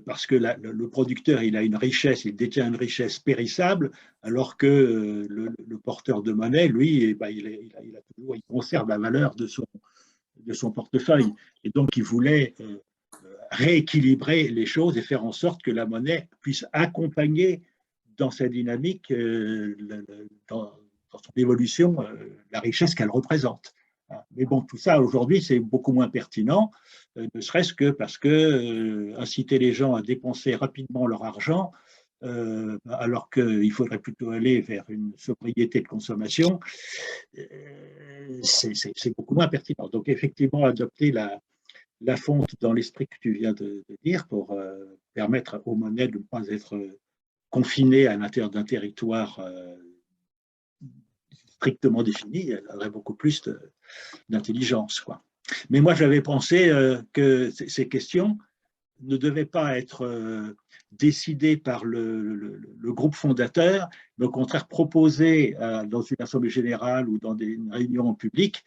parce que le producteur, il a une richesse, il détient une richesse périssable, alors que le porteur de monnaie, lui, eh ben, il conserve la valeur de son portefeuille. Et donc, il voulait rééquilibrer les choses et faire en sorte que la monnaie puisse accompagner dans sa dynamique, dans son évolution, la richesse qu'elle représente. Mais bon, tout ça, aujourd'hui, c'est beaucoup moins pertinent, ne serait-ce que parce que inciter les gens à dépenser rapidement leur argent, alors qu'il faudrait plutôt aller vers une sobriété de consommation, c'est beaucoup moins pertinent. Donc, effectivement, adopter la fonte dans l'esprit que tu viens de dire pour permettre aux monnaies de ne pas être confinées à l'intérieur d'un territoire strictement défini, elle aurait beaucoup plus d'intelligence, quoi. Mais moi, j'avais pensé que ces questions ne devaient pas être décidées par le groupe fondateur, mais au contraire proposées dans une assemblée générale ou dans des réunions publiques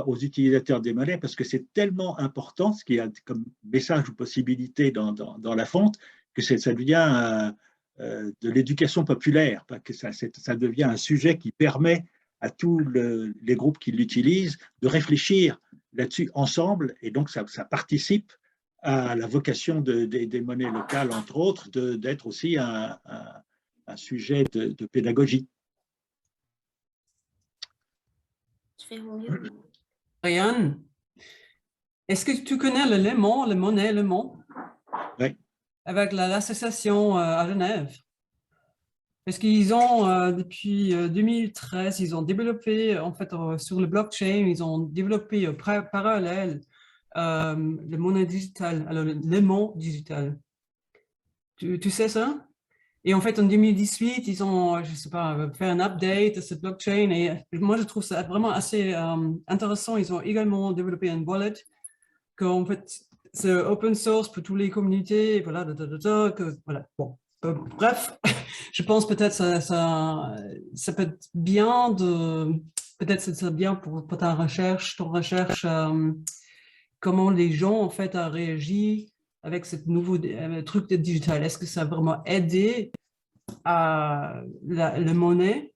aux utilisateurs des monnaies, parce que c'est tellement important ce qu'il y a comme message ou possibilité dans la fonte, que ça devient de l'éducation populaire, que ça devient un sujet qui permet à tous les groupes qui l'utilisent de réfléchir là-dessus ensemble, et donc ça participe à la vocation des monnaies locales, entre autres, d'être aussi un sujet de pédagogie. Je fais au mieux. Ryan, est-ce que tu connais le Léman, la monnaie Léman? Oui. Avec l'association à Genève. Parce qu'ils ont, depuis 2013, ils ont développé, en fait, sur le blockchain, ils ont développé parallèle le monnaie digitale, alors le Léman digital. Tu sais ça? Et en fait, en 2018, ils ont, je sais pas, fait un update de cette blockchain. Et moi, je trouve ça vraiment assez intéressant. Ils ont également développé un wallet que, en fait, c'est open source pour toutes les communautés. Voilà, voilà. Bon. Bref, je pense peut-être ça peut être bien peut-être c'est bien pour ton recherche, comment les gens, en fait, ont réagi avec ce nouveau truc de digital. Est-ce que ça a vraiment aidé à la monnaie?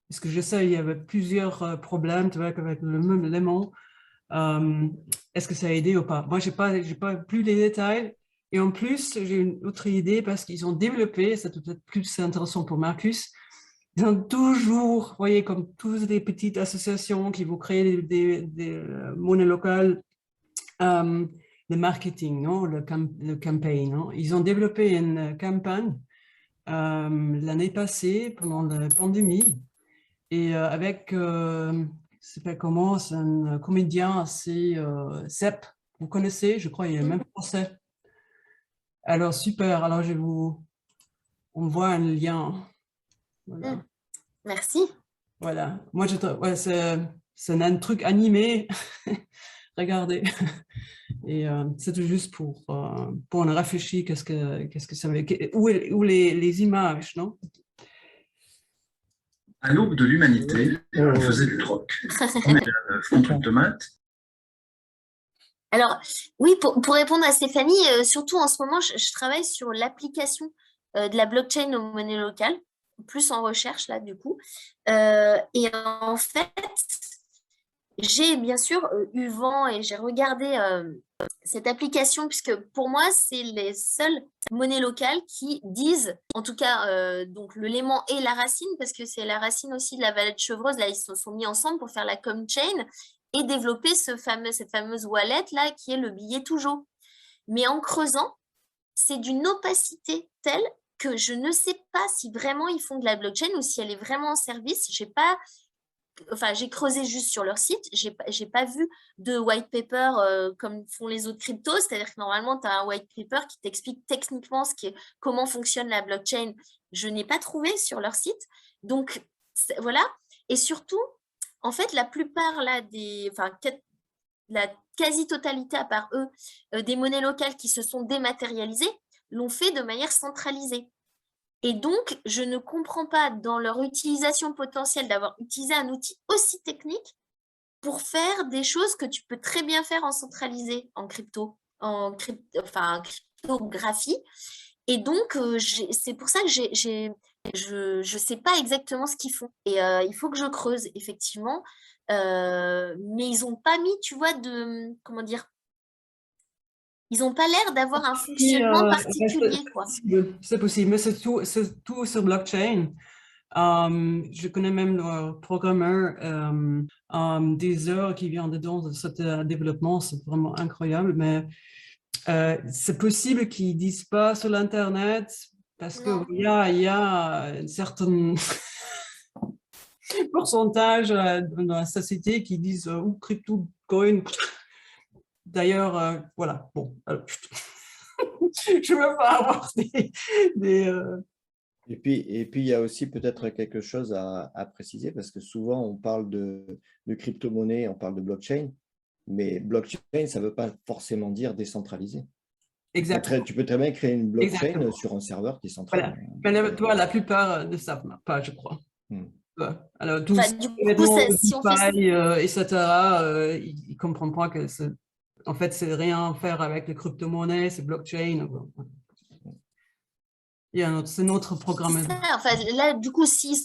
Parce que je sais, il y avait plusieurs problèmes, tu vois, avec le Léman. Est-ce que ça a aidé ou pas? Moi, j'ai pas plus les détails. Et en plus, j'ai une autre idée parce qu'ils ont développé, c'est peut-être plus intéressant pour Marcus, ils ont toujours, vous voyez, comme toutes les petites associations qui vont créer des monnaies locales, le marketing, non? Le campaign. Non? Ils ont développé une campagne l'année passée pendant la pandémie et avec, c'est pas comment, c'est un comédien assez Sepp, vous connaissez, je crois, il est même français. Alors super, alors on voit un lien. Voilà. Merci. Voilà, moi ouais, c'est un truc animé. Regardez. Et c'était juste pour on a réfléchi qu'est-ce que ça veut dire, où les images, non? À l'aube de l'humanité, on faisait du troc. On était à neuf contre une tomate. Alors, oui, pour répondre à Stéphanie, surtout en ce moment, je travaille sur l'application de la blockchain aux monnaies locales, plus en recherche là du coup. Et en fait, j'ai bien sûr eu vent et j'ai regardé cette application puisque pour moi, c'est les seules monnaies locales qui disent, en tout cas, donc le Léman et la Racine, parce que c'est la racine aussi de la vallée de Chevreuse, là, ils se sont mis ensemble pour faire la Comchain et développer cette fameuse wallet là qui est le billet Toujours. Mais en creusant, c'est d'une opacité telle que je ne sais pas si vraiment ils font de la blockchain ou si elle est vraiment en service. J'ai creusé juste sur leur site, j'ai pas vu de white paper comme font les autres cryptos, c'est-à-dire que normalement, tu as un white paper qui t'explique techniquement comment fonctionne la blockchain. Je n'ai pas trouvé sur leur site. Donc, voilà. Et surtout, en fait, la plupart là, la quasi-totalité, à part eux, des monnaies locales qui se sont dématérialisées, l'ont fait de manière centralisée. Et donc, je ne comprends pas dans leur utilisation potentielle d'avoir utilisé un outil aussi technique pour faire des choses que tu peux très bien faire en centralisé, en cryptographie. Et donc, c'est pour ça que je ne sais pas exactement ce qu'ils font. Et il faut que je creuse, effectivement. Mais ils n'ont pas mis, tu vois, comment dire, ils n'ont pas l'air d'avoir un fonctionnement particulier, quoi. C'est possible, mais c'est tout sur blockchain. Je connais même le programmeur des heures qui vient dedans de ce développement, c'est vraiment incroyable, mais c'est possible qu'ils ne disent pas sur l'Internet parce qu'il y a un certain pourcentage dans la société qui disent ou crypto, coin. D'ailleurs, voilà, bon, alors, je ne veux pas avoir Et puis, il y a aussi peut-être quelque chose à préciser, parce que souvent, on parle de crypto-monnaie, on parle de blockchain, mais blockchain, ça ne veut pas forcément dire décentralisé. Exactement. Tu peux très bien créer une blockchain Exactement. sur un serveur qui est central. Voilà. Mais toi, la plupart ne savent pas, je crois. Alors, tous Enfin, du coup, si on fait etc., ils ne comprennent pas que en fait, c'est rien à faire avec les crypto-monnaies, c'est blockchain. C'est notre programme. Enfin, là, du coup, s'ils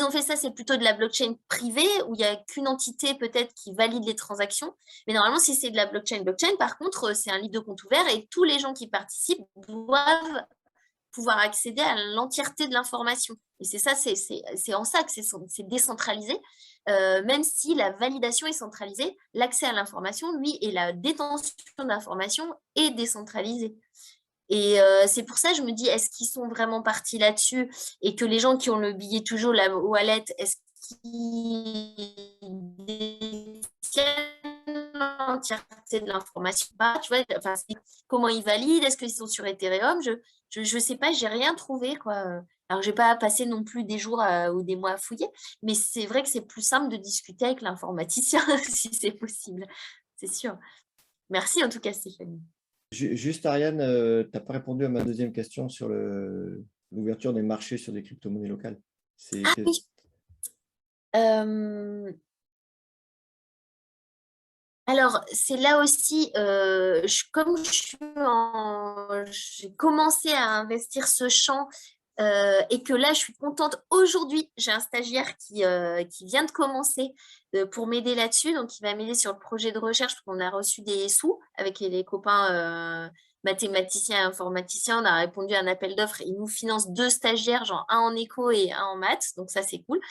ont fait ça, c'est plutôt de la blockchain privée où il n'y a qu'une entité peut-être qui valide les transactions. Mais normalement, si c'est de la blockchain, par contre, c'est un livre de compte ouvert et tous les gens qui participent doivent pouvoir accéder à l'entièreté de l'information. Et c'est ça, c'est en ça que c'est décentralisé. Même si la validation est centralisée, l'accès à l'information, lui, et la détention d'informations est décentralisée. Et c'est pour ça que je me dis, est-ce qu'ils sont vraiment partis là-dessus et que les gens qui ont le billet toujours, la wallet, est-ce qu'ils détiennent l'entièreté de l'information? Tu vois, enfin, comment ils valident? Est-ce qu'ils sont sur Ethereum? Je sais pas, j'ai rien trouvé, quoi. Alors, je n'ai pas passé non plus des jours ou des mois à fouiller, mais c'est vrai que c'est plus simple de discuter avec l'informaticien si c'est possible, c'est sûr. Merci en tout cas, Stéphanie. Juste, Ariane, tu n'as pas répondu à ma deuxième question sur l'ouverture des marchés sur des crypto-monnaies locales. Oui. Alors, c'est là aussi, comme j'ai commencé à investir ce champ et que là, je suis contente. Aujourd'hui, j'ai un stagiaire qui vient de commencer pour m'aider là-dessus. Donc, il va m'aider sur le projet de recherche parce qu'on a reçu des sous avec les copains mathématiciens et informaticiens. On a répondu à un appel d'offres. Il nous finance 2 stagiaires, genre un en éco et un en maths. Donc, ça, c'est cool.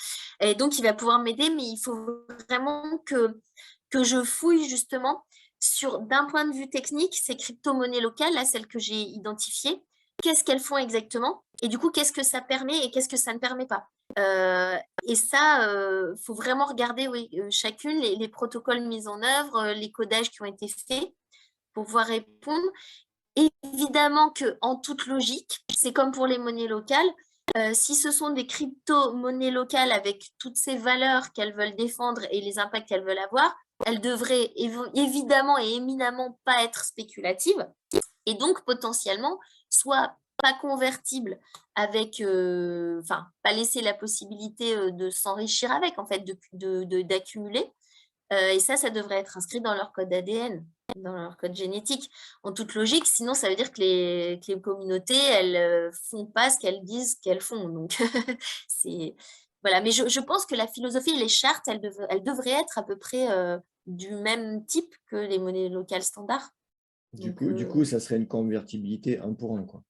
Et donc, il va pouvoir m'aider, mais il faut vraiment que je fouille justement d'un point de vue technique, ces crypto-monnaies locales, là, celles que j'ai identifiées, qu'est-ce qu'elles font exactement et du coup, qu'est-ce que ça permet et qu'est-ce que ça ne permet pas. Et ça, faut vraiment regarder chacune les protocoles mis en œuvre, les codages qui ont été faits pour pouvoir répondre. Évidemment qu'en toute logique, c'est comme pour les monnaies locales, si ce sont des crypto-monnaies locales avec toutes ces valeurs qu'elles veulent défendre et les impacts qu'elles veulent avoir, elles devraient évidemment et éminemment pas être spéculatives et donc potentiellement soit pas convertibles avec, pas laisser la possibilité de s'enrichir avec, en fait, d'accumuler. Et ça devrait être inscrit dans leur code ADN, dans leur code génétique, en toute logique. Sinon, ça veut dire que les communautés, elles font pas ce qu'elles disent qu'elles font. Donc, voilà. Mais je pense que la philosophie et les chartes, elles devraient être à peu près du même type que les monnaies locales standards. Du coup, ça serait une convertibilité 1 pour 1, quoi.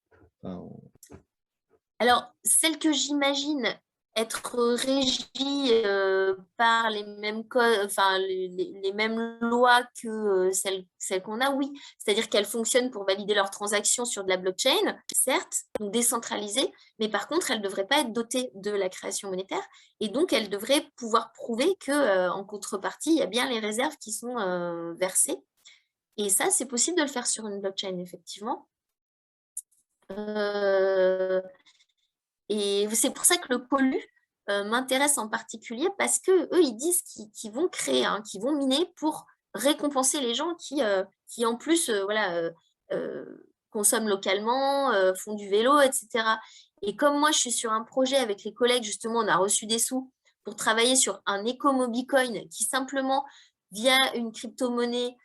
Alors, celle que j'imagine, être régie par les mêmes codes, enfin les mêmes lois que celles qu'on a, oui. C'est-à-dire qu'elles fonctionnent pour valider leurs transactions sur de la blockchain, certes, donc décentralisée, mais par contre, elles ne devraient pas être dotées de la création monétaire et donc elles devraient pouvoir prouver que en contrepartie, il y a bien les réserves qui sont versées. Et ça, c'est possible de le faire sur une blockchain, effectivement. Et c'est pour ça que le pollu m'intéresse en particulier parce que eux ils disent qu'ils vont créer, qu'ils vont miner pour récompenser les gens qui en plus voilà, consomment localement, font du vélo, etc. Et comme moi, je suis sur un projet avec les collègues, justement, on a reçu des sous pour travailler sur un éco-mobicoin qui simplement, via une crypto-monnaie,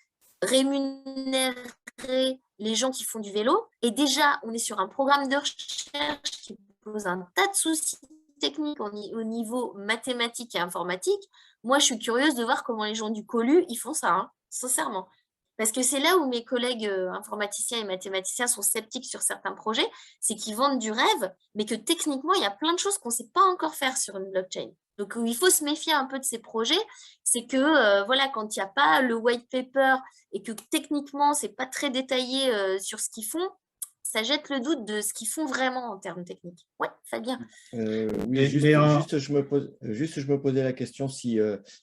rémunérerait les gens qui font du vélo. Et déjà, on est sur un programme de recherche qui pose un tas de soucis techniques au niveau mathématique et informatique. Moi, je suis curieuse de voir comment les gens du Colu, ils font ça, sincèrement. Parce que c'est là où mes collègues informaticiens et mathématiciens sont sceptiques sur certains projets, c'est qu'ils vendent du rêve, mais que techniquement, il y a plein de choses qu'on ne sait pas encore faire sur une blockchain. Donc, il faut se méfier un peu de ces projets, c'est que voilà, quand il n'y a pas le white paper et que techniquement, ce n'est pas très détaillé sur ce qu'ils font, ça jette le doute de ce qu'ils font vraiment en termes techniques. Ouais, Fabien. Oui, juste, je me posais la question si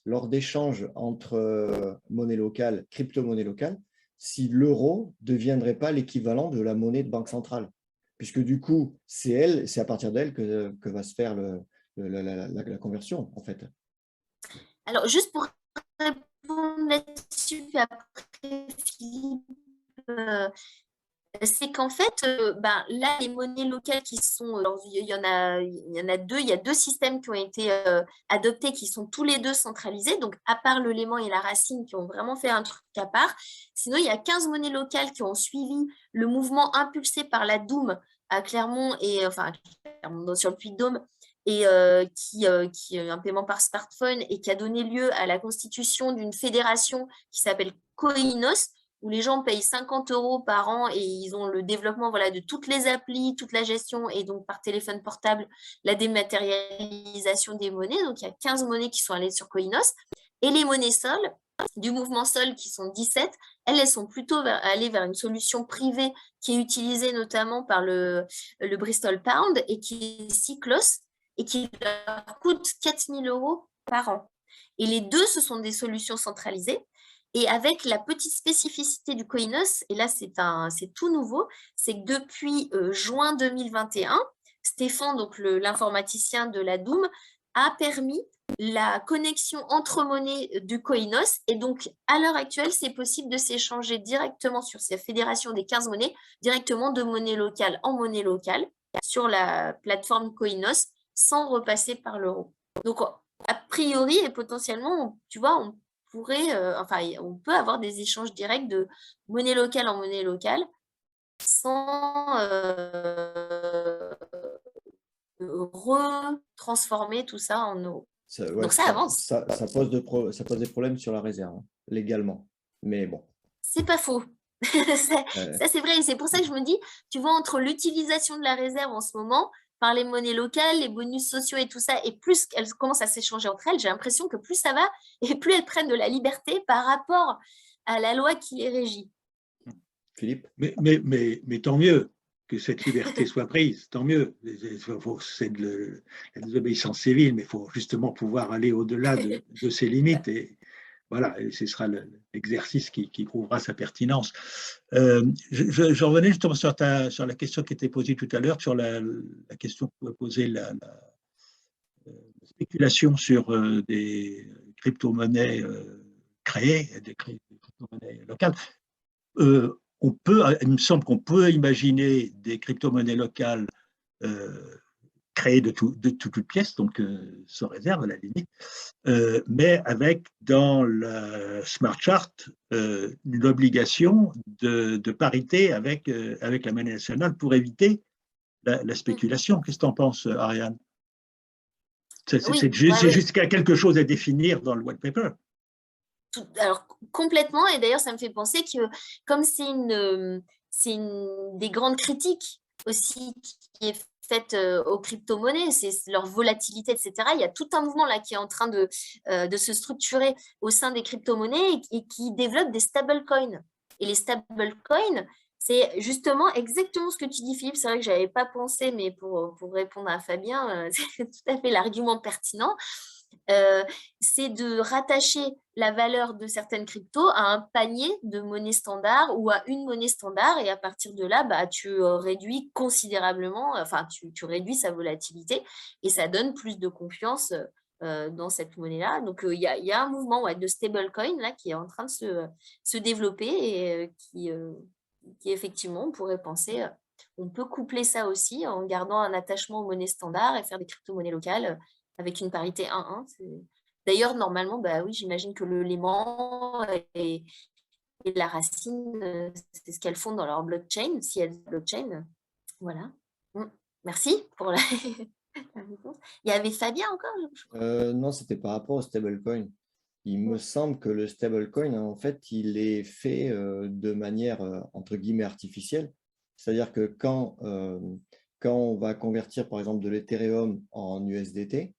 lors d'échanges entre monnaie locale, crypto-monnaie locale, si l'euro ne deviendrait pas l'équivalent de la monnaie de banque centrale. Puisque du coup, c'est à partir d'elle que va se faire la conversion, en fait. Alors, juste pour répondre là-dessus, après, Philippe, c'est qu'en fait, là, les monnaies locales qui sont, il y en a deux, il y a deux systèmes qui ont été adoptés, qui sont tous les deux centralisés, donc à part le Léman et la Racine, qui ont vraiment fait un truc à part. Sinon, il y a 15 monnaies locales qui ont suivi le mouvement impulsé par la Doum à Clermont, et enfin, sur le Puy-de-Dôme, et qui est un paiement par smartphone et qui a donné lieu à la constitution d'une fédération qui s'appelle Koinos, où les gens payent 50 € par an et ils ont le développement voilà, de toutes les applis, toute la gestion et donc par téléphone portable, la dématérialisation des monnaies. Donc, il y a 15 monnaies qui sont allées sur Koinos. Et les monnaies Sol, du mouvement Sol, qui sont 17, elles sont plutôt allées vers une solution privée qui est utilisée notamment par le Bristol Pound et qui est Cyclos et qui leur coûte 4 000 € par an. Et les deux, ce sont des solutions centralisées. Et avec la petite spécificité du Koinos, et là c'est tout nouveau, c'est que depuis juin 2021, Stéphane, donc l'informaticien de la Doum, a permis la connexion entre monnaies du Koinos. Et donc, à l'heure actuelle, c'est possible de s'échanger directement sur ces fédérations des 15 monnaies, directement de monnaie locale en monnaie locale, sur la plateforme Koinos, sans repasser par l'euro. Donc, a priori et potentiellement, tu vois, on peut avoir des échanges directs de monnaie locale en monnaie locale sans retransformer tout ça en euros. Donc ça avance. Ça pose des problèmes sur la réserve, légalement. Mais bon. C'est pas faux. Ça, c'est vrai. Et c'est pour ça que je me dis, tu vois, entre l'utilisation de la réserve en ce moment, par les monnaies locales, les bonus sociaux et tout ça, et plus elles commencent à s'échanger entre elles, j'ai l'impression que plus ça va et plus elles prennent de la liberté par rapport à la loi qui les régit. Philippe ? Mais tant mieux que cette liberté soit prise, tant mieux. C'est de la désobéissance civile, mais il faut justement pouvoir aller au-delà de ces limites. Et voilà, et ce sera l'exercice qui prouvera sa pertinence. Je revenais justement sur la question qui était posée tout à l'heure, sur la question que pouvait poser la spéculation sur des crypto-monnaies créées, des crypto-monnaies locales. Il me semble qu'on peut imaginer des crypto-monnaies locales créées de toutes pièces, donc sans réserve à la limite, mais avec dans la smart chart une obligation de parité avec la monnaie nationale pour éviter la spéculation. Qu'est-ce que tu en penses, Ariane? C'est juste qu'il y a quelque chose à définir dans le white paper. Alors, complètement, et d'ailleurs, ça me fait penser que comme c'est une des grandes critiques aussi qui est faite aux crypto-monnaies, c'est leur volatilité, etc. Il y a tout un mouvement là qui est en train de se structurer au sein des crypto-monnaies et qui développe des stablecoins. Et les stablecoins, c'est justement exactement ce que tu dis, Philippe. C'est vrai que je n'avais pas pensé, mais pour répondre à Fabien, c'est tout à fait l'argument pertinent. C'est de rattacher la valeur de certaines cryptos à un panier de monnaie standard ou à une monnaie standard, et à partir de là, bah, tu réduis considérablement, enfin, tu réduis sa volatilité et ça donne plus de confiance dans cette monnaie-là. Donc, il y a un mouvement de stablecoin là, qui est en train de se développer et qui effectivement, on pourrait penser, on peut coupler ça aussi en gardant un attachement aux monnaies standards et faire des crypto-monnaies locales avec une parité 1-1. D'ailleurs, normalement, bah oui, j'imagine que le léman et la racine, c'est ce qu'elles font dans leur blockchain, si elles ont blockchain. Voilà. Merci pour la réponse. Il y avait Fabien encore? Non, c'était par rapport au stablecoin. Il me semble que le stablecoin, en fait, il est fait de manière, entre guillemets, artificielle. C'est-à-dire que quand on va convertir, par exemple, de l'Ethereum en USDT,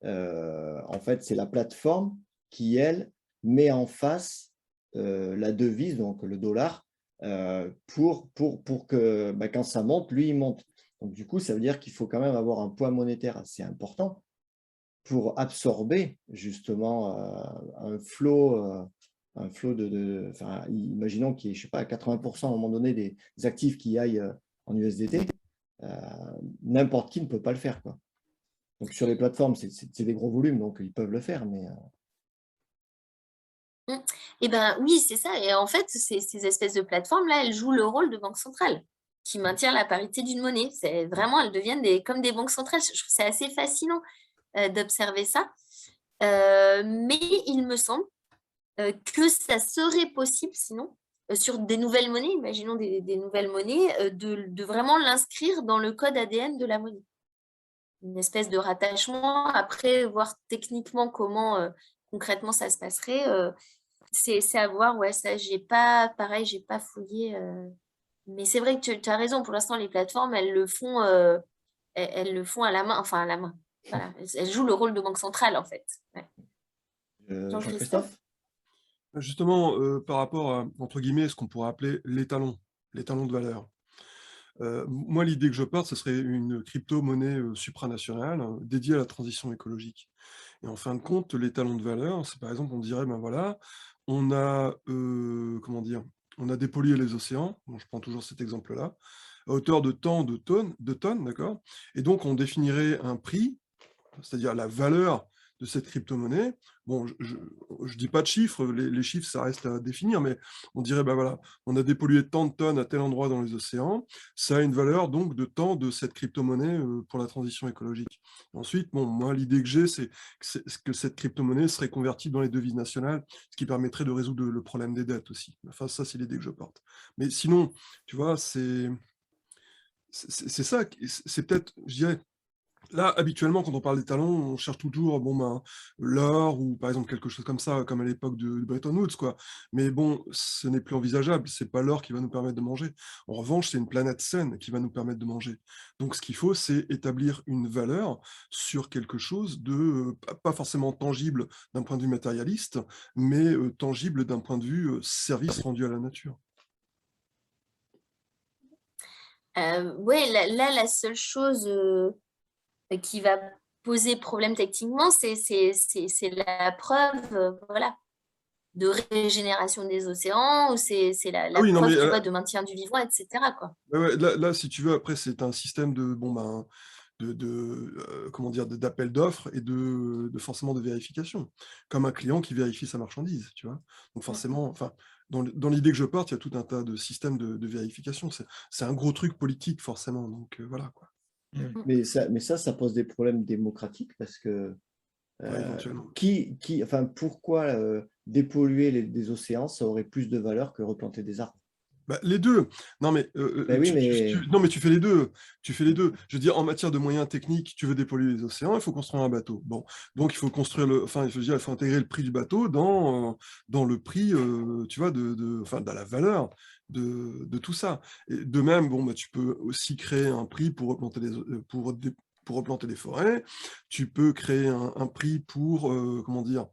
en fait, c'est la plateforme qui, elle, met en face la devise, donc le dollar, pour que quand ça monte, lui, il monte. Donc, du coup, ça veut dire qu'il faut quand même avoir un poids monétaire assez important pour absorber justement un flot enfin, imaginons qu'il y ait, je sais pas, 80% à un moment donné des actifs qui aillent en USDT, n'importe qui ne peut pas le faire, quoi. Donc, sur les plateformes, c'est des gros volumes, donc ils peuvent le faire, mais… Eh bien, oui, c'est ça. Et en fait, ces espèces de plateformes-là, elles jouent le rôle de banque centrale qui maintient la parité d'une monnaie. C'est vraiment, elles deviennent comme des banques centrales. Je trouve ça assez fascinant d'observer ça. Mais il me semble que ça serait possible, sinon, sur des nouvelles monnaies, imaginons des nouvelles monnaies, de vraiment l'inscrire dans le code ADN de la monnaie. Une espèce de rattachement. Après, voir techniquement comment concrètement ça se passerait, c'est à voir. Ouais, ça, j'ai pas fouillé. Mais c'est vrai que tu as raison, pour l'instant, les plateformes, elles le font à la main, enfin à la main. Voilà. Elles jouent le rôle de banque centrale, en fait. Ouais. Jean-Christophe ? Justement, par rapport à, entre guillemets, ce qu'on pourrait appeler l'étalon de valeur. Moi, l'idée que je porte, ce serait une crypto-monnaie supranationale dédiée à la transition écologique. Et en fin de compte, l'étalon de valeur, c'est par exemple, on dirait, ben voilà, on a, comment dire, on a dépollué les océans, bon, je prends toujours cet exemple-là, à hauteur de tant de tonnes, d'accord? Et donc, on définirait un prix, c'est-à-dire la valeur de cette crypto-monnaie. Bon, je dis pas de chiffres, les chiffres, ça reste à définir, mais on dirait, ben voilà, on a dépollué tant de tonnes à tel endroit dans les océans, ça a une valeur donc de tant de cette crypto-monnaie pour la transition écologique. Ensuite, bon, moi, l'idée que j'ai, c'est que cette crypto-monnaie serait convertie dans les devises nationales, ce qui permettrait de résoudre le problème des dettes aussi. Enfin, ça, c'est l'idée que je porte. Mais sinon, tu vois, c'est ça, c'est peut-être, je dirais, là, habituellement, quand on parle des talents, on cherche toujours bon, ben, l'or ou par exemple quelque chose comme ça, comme à l'époque de Bretton Woods, quoi. Mais bon, ce n'est plus envisageable. C'est pas l'or qui va nous permettre de manger. En revanche, c'est une planète saine qui va nous permettre de manger. Donc, ce qu'il faut, c'est établir une valeur sur quelque chose de pas forcément tangible d'un point de vue matérialiste, mais tangible d'un point de vue service rendu à la nature. Oui, là, la seule chose qui va poser problème techniquement, c'est la preuve voilà, de régénération des océans, ou c'est la Ah oui, non, preuve mais tu vois, de maintien du vivant, etc. Quoi. ouais, là, si tu veux, après, c'est un système de, bon, ben, comment dire, d'appel d'offres et de forcément de vérification, comme un client qui vérifie sa marchandise, tu vois. Donc forcément, enfin, dans l'idée que je porte, il y a tout un tas de systèmes de vérification. C'est un gros truc politique, forcément. Donc voilà, quoi. Mais ça pose des problèmes démocratiques parce que Ouais, éventuellement. enfin, pourquoi dépolluer des océans, ça aurait plus de valeur que replanter des arbres? Bah, les deux. Non, mais, oui, mais… non, mais tu fais les deux. Tu fais les deux. Je veux dire, en matière de moyens techniques, tu veux dépolluer les océans, il faut construire un bateau. Bon, donc il faut construire enfin, je veux dire, il faut intégrer le prix du bateau dans le prix, tu vois, enfin, dans la valeur de tout ça. Et de même, bon, bah, tu peux aussi créer un prix pour replanter des forêts. Tu peux créer un prix pour, comment dire,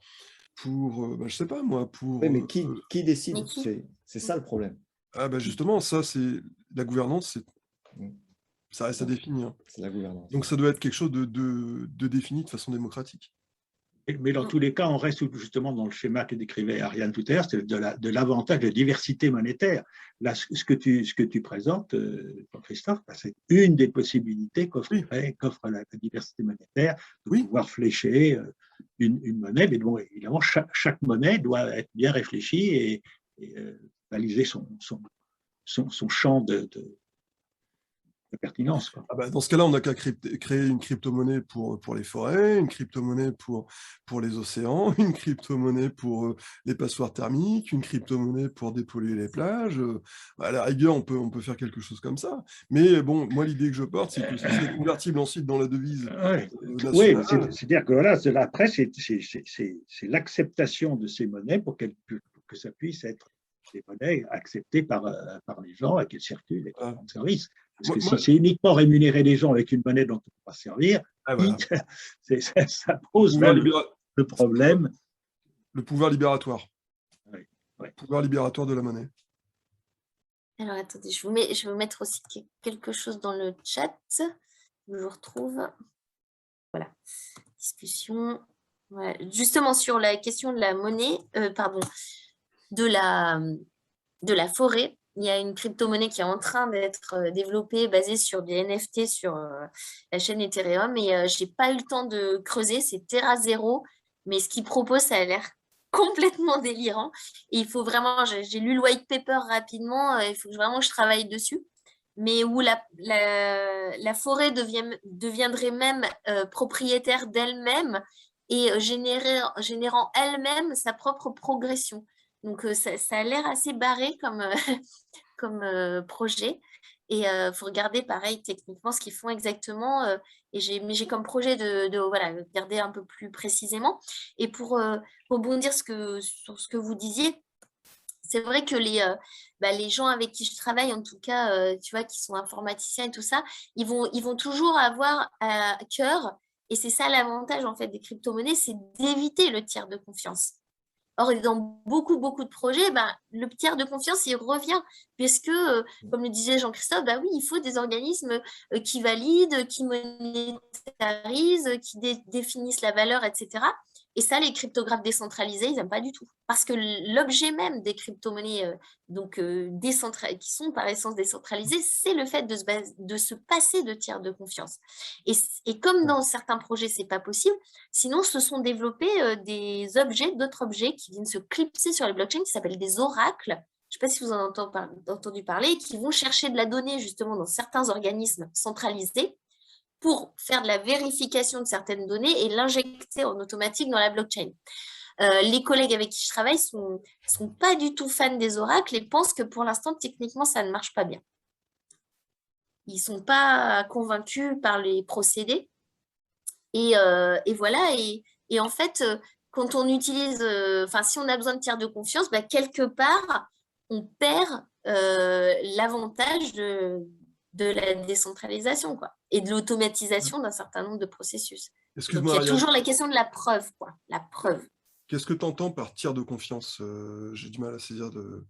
pour, bah, je sais pas moi, Oui, mais pour... qui décide? Mais qui? C'est ça le problème. ah bah justement, ça, c'est la gouvernance, Mm. ça reste à définir. C'est la gouvernance. Donc ça doit être quelque chose de défini de façon démocratique. Mais dans tous les cas, on reste justement dans le schéma que décrivait Ariane tout à l'heure, c'est de l'avantage de diversité monétaire. Là, ce que tu présentes, Jean-Christophe, c'est une des possibilités qu'offre la diversité monétaire, de Oui. pouvoir flécher une monnaie. Mais bon, évidemment, chaque monnaie doit être bien réfléchie et baliser son champ de pertinence, quoi. Ah bah, dans ce cas-là, on n'a qu'à créer une crypto-monnaie pour les forêts, une crypto-monnaie pour les océans, une crypto-monnaie pour les passoires thermiques, une crypto-monnaie pour dépolluer les plages. À la rigueur, on peut faire quelque chose comme ça. Mais bon, moi, l'idée que je porte, c'est que ce serait convertible ensuite dans la devise Oui, nationale. c'est-à-dire que voilà, après, c'est l'acceptation de ces monnaies pour que ça puisse être des monnaies acceptées par les gens et qu'elles circulent et qu'elles rendent service. Parce que si c'est uniquement rémunérer les gens avec une monnaie dont on ne peut pas servir, voilà. ça pose le problème. Le pouvoir libératoire. Oui, oui. Le pouvoir libératoire de la monnaie. Alors, attendez, je vais vous mettre aussi quelque chose dans le chat. Je vous retrouve. Voilà. Discussion. Voilà. Justement, sur la question de la monnaie, de la forêt, il y a une crypto-monnaie qui est en train d'être développée, basée sur des NFT sur la chaîne Ethereum. Et je n'ai pas eu le temps de creuser, c'est Terra Zero. Mais ce qu'ils proposent, ça a l'air complètement délirant. Et il faut vraiment, j'ai lu le white paper rapidement, il faut vraiment que je travaille dessus. Mais où la forêt deviendrait même propriétaire d'elle-même et générant elle-même sa propre progression. Donc, ça a l'air assez barré comme projet. Et il faut regarder, pareil, techniquement, ce qu'ils font exactement. Mais j'ai comme projet de regarder un peu plus précisément. Et pour rebondir sur ce que vous disiez, c'est vrai que les gens avec qui je travaille, en tout cas, tu vois, qui sont informaticiens et tout ça, ils vont toujours avoir à cœur, et c'est ça l'avantage en fait des crypto-monnaies, c'est d'éviter le tiers de confiance. Or, dans beaucoup de projets, le tiers de confiance, il revient, puisque, comme le disait Jean-Christophe, oui, il faut des organismes qui valident, qui monétarisent, qui définissent la valeur, etc. Et ça, les cryptographes décentralisés, ils n'aiment pas du tout. Parce que l'objet même des crypto-monnaies qui sont par essence décentralisées, c'est le fait de se passer de tiers de confiance. Et comme dans certains projets, ce n'est pas possible, sinon se sont développés d'autres objets qui viennent se clipser sur les blockchains, qui s'appellent des oracles. Je ne sais pas si vous en avez entendu parler, qui vont chercher de la donnée justement dans certains organismes centralisés pour faire de la vérification de certaines données et l'injecter en automatique dans la blockchain. Les collègues avec qui je travaille sont pas du tout fans des oracles et pensent que pour l'instant, techniquement, ça ne marche pas bien. Ils ne sont pas convaincus par les procédés. Et voilà. Et en fait, quand on utilise, si on a besoin de tiers de confiance, quelque part, on perd l'avantage de la décentralisation, quoi, et de l'automatisation d'un certain nombre de processus. Donc, il y a toujours la question de la preuve, quoi, la preuve. Qu'est-ce que tu entends par tiers de confiance? J'ai du mal à saisir de...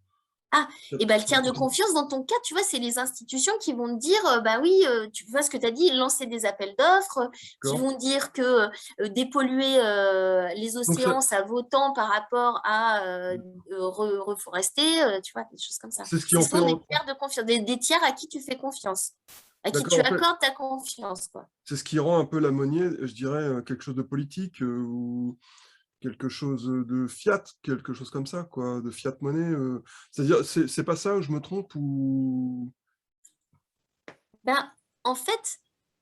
Et le tiers de confiance, dans ton cas, tu vois, c'est les institutions qui vont te dire, oui, tu vois ce que tu as dit, lancer des appels d'offres, qui vont dire que dépolluer les océans, ça vaut tant par rapport à reforester, tu vois, des choses comme ça. Ce sont des tiers de confiance, des tiers à qui tu fais confiance, à qui tu accordes ta confiance, quoi. C'est ce qui rend un peu la monnaie, je dirais, quelque chose de politique ou... quelque chose de fiat, quelque chose comme ça, quoi, de fiat monnaie. C'est-à-dire, c'est pas ça, je me trompe ou... En fait,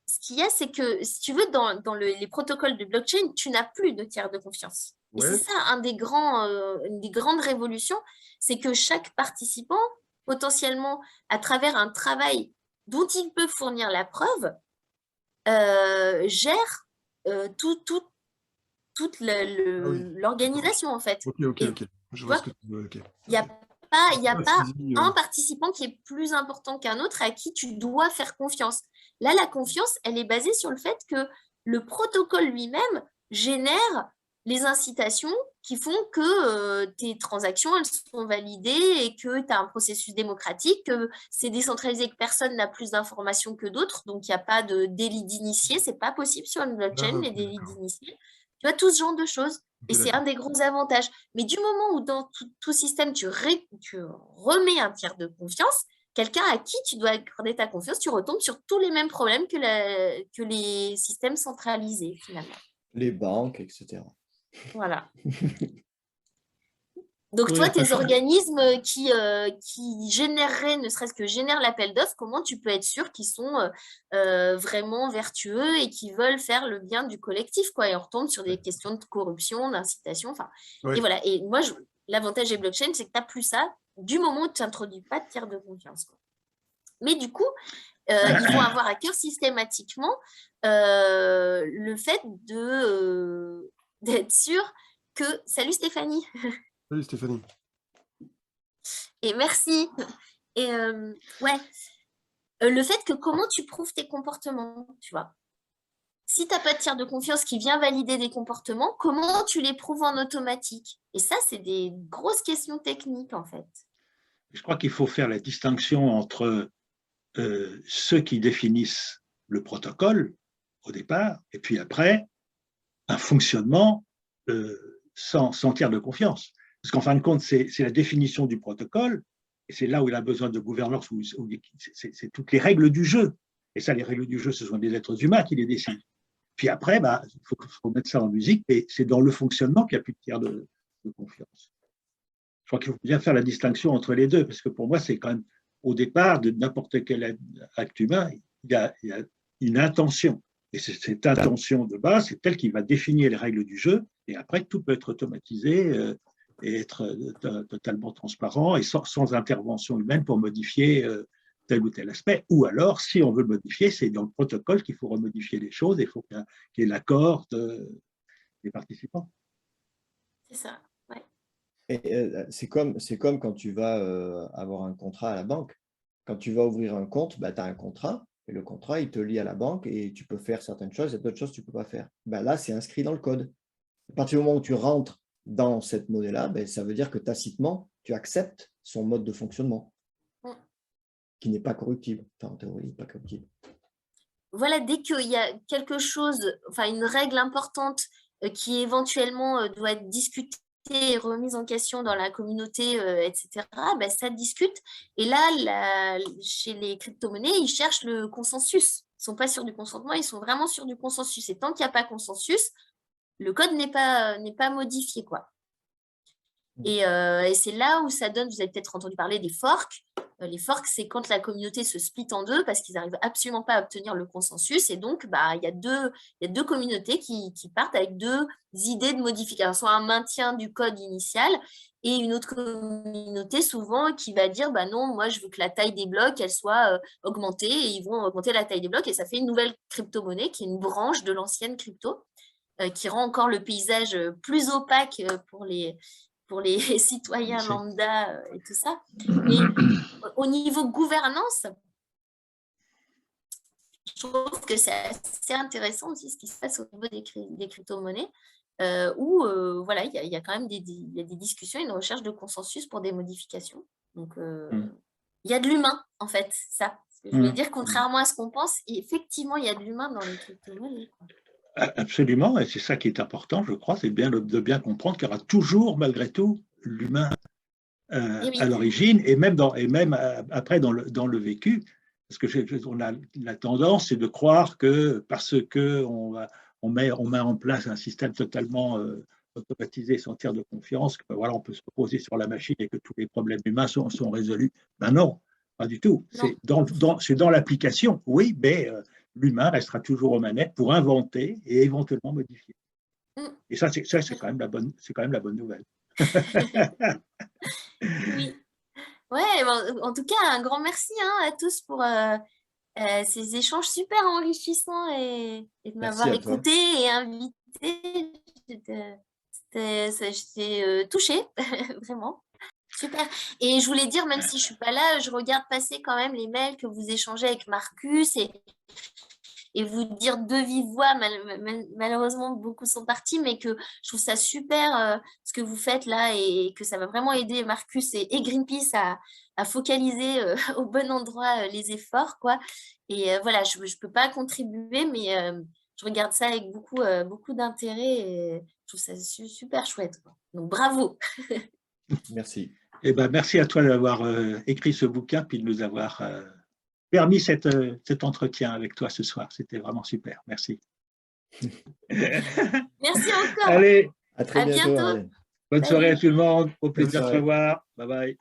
ce qu'il y a, c'est que, si tu veux, dans les protocoles de blockchain, tu n'as plus de tiers de confiance. Ouais. Et c'est ça, une des grandes révolutions, c'est que chaque participant, potentiellement, à travers un travail dont il peut fournir la preuve, gère toute l'organisation, en fait. Ok. Je vois ce que tu veux, ok. Il n'y a il y a Ah, pas Sylvie, un participant qui est plus important qu'un autre à qui tu dois faire confiance. Là, la confiance, elle est basée sur le fait que le protocole lui-même génère les incitations qui font que tes transactions, elles sont validées et que tu as un processus démocratique, que c'est décentralisé, que personne n'a plus d'informations que d'autres, donc il n'y a pas de délit d'initié, c'est pas possible sur une blockchain, ok, les délits d'accord. d'initié. Tu vois, tout ce genre de choses. Et Ok, c'est un d'accord. des gros avantages. Mais du moment où dans tout système, tu remets un tiers de confiance, quelqu'un à qui tu dois accorder ta confiance, tu retombes sur tous les mêmes problèmes que les systèmes centralisés, finalement. Les banques, etc. Voilà. Donc, Oui, toi, enfin, tes organismes qui généreraient, ne serait-ce que génèrent l'appel d'offres, comment tu peux être sûr qu'ils sont vraiment vertueux et qui veulent faire le bien du collectif, quoi. Et on retombe sur des questions de corruption, d'incitation, enfin. Oui. Et voilà. Et moi, l'avantage des blockchains, c'est que tu n'as plus ça du moment où tu n'introduis pas de tiers de confiance, quoi. Mais du coup, ils vont avoir à cœur systématiquement le fait d'être sûr que... Salut Stéphanie! Salut Stéphanie. Et merci. Et ouais, le fait que comment tu prouves tes comportements, tu vois. Si tu n'as pas de tiers de confiance qui vient valider des comportements, comment tu les prouves en automatique? Et ça, c'est des grosses questions techniques, en fait. je crois qu'il faut faire la distinction entre ceux qui définissent le protocole au départ, et puis après, un fonctionnement sans tiers de confiance. Parce qu'en fin de compte, c'est la définition du protocole, et c'est là où il a besoin de gouvernance, c'est toutes les règles du jeu. Et ça, les règles du jeu, ce sont des êtres humains qui les décident. Puis après, il faut mettre ça en musique, mais c'est dans le fonctionnement qu'il n'y a plus de tiers de confiance. Je crois qu'il faut bien faire la distinction entre les deux, parce que pour moi, c'est quand même, au départ de n'importe quel acte humain, il y a une intention. Et cette intention de base, c'est elle qui va définir les règles du jeu, et après, tout peut être automatisé et être totalement transparent et sans intervention humaine pour modifier tel ou tel aspect. Ou alors, si on veut le modifier, c'est dans le protocole qu'il faut remodifier les choses, et il faut qu'il y ait l'accord des participants. C'est ça, ouais. Et c'est comme quand tu vas avoir un contrat à la banque. Quand tu vas ouvrir un compte, tu as un contrat, et le contrat, il te lie à la banque, et tu peux faire certaines choses, et d'autres choses, tu ne peux pas faire. Là, c'est inscrit dans le code. À partir du moment où tu rentres dans cette monnaie-là, ça veut dire que tacitement, tu acceptes son mode de fonctionnement, qui n'est pas corruptible. Enfin, en théorie, pas corruptible. Voilà, dès qu'il y a quelque chose, enfin une règle importante qui éventuellement doit être discutée et remise en question dans la communauté, etc., ça discute. Et là, chez les crypto-monnaies, ils cherchent le consensus. Ils ne sont pas sûrs du consentement, ils sont vraiment sûrs du consensus. Et tant qu'il n'y a pas consensus, le code n'est pas modifié, quoi. Et c'est là où ça donne, vous avez peut-être entendu parler des forks. Les forks, c'est quand la communauté se split en deux parce qu'ils n'arrivent absolument pas à obtenir le consensus. Et donc, il y a deux communautés qui partent avec deux idées de modification. Soit un maintien du code initial et une autre communauté, souvent, qui va dire non, moi, je veux que la taille des blocs, elle soit augmentée. Et ils vont augmenter la taille des blocs. Et ça fait une nouvelle crypto-monnaie qui est une branche de l'ancienne crypto qui rend encore le paysage plus opaque pour les citoyens lambda et tout ça. Mais au niveau gouvernance, je trouve que c'est assez intéressant aussi ce qui se passe au niveau des crypto-monnaies, où voilà, il y a quand même des discussions, une recherche de consensus pour des modifications. Donc, il y a de l'humain, en fait, ça. Ce que je voulais dire, contrairement à ce qu'on pense, effectivement, il y a de l'humain dans les crypto-monnaies. Absolument, et c'est ça qui est important, je crois, c'est bien de bien comprendre qu'il y aura toujours, malgré tout, l'humain à l'origine, et même après dans le vécu, parce que on a la tendance, c'est de croire que parce que on met en place un système totalement automatisé, sans tiers de confiance, que voilà, on peut se reposer sur la machine et que tous les problèmes humains sont résolus. Non, pas du tout. C'est dans l'application, oui, mais l'humain restera toujours aux manettes pour inventer et éventuellement modifier. Et ça, c'est quand même la bonne nouvelle. Oui. Ouais, en tout cas, un grand merci à tous pour ces échanges super enrichissants et de m'avoir écouté et invité. J'étais touchée, vraiment. Super. Et je voulais dire, même si je suis pas là, je regarde passer quand même les mails que vous échangez avec Marcus et vous dire de vive voix, malheureusement beaucoup sont partis, mais que je trouve ça super ce que vous faites là et que ça va vraiment aider Marcus et Greenpeace à focaliser au bon endroit les efforts, quoi. Et voilà, je ne peux pas contribuer, mais je regarde ça avec beaucoup d'intérêt et je trouve ça super chouette, quoi. Donc bravo. Merci. Eh ben, merci à toi d'avoir écrit ce bouquin puis de nous avoir permis cet entretien avec toi ce soir. C'était vraiment super. Merci. Merci encore. Allez, À très À bientôt. bientôt. Ariane. bonne soirée à Salut. tout le monde. Au plaisir de se soirée. revoir. Bye bye.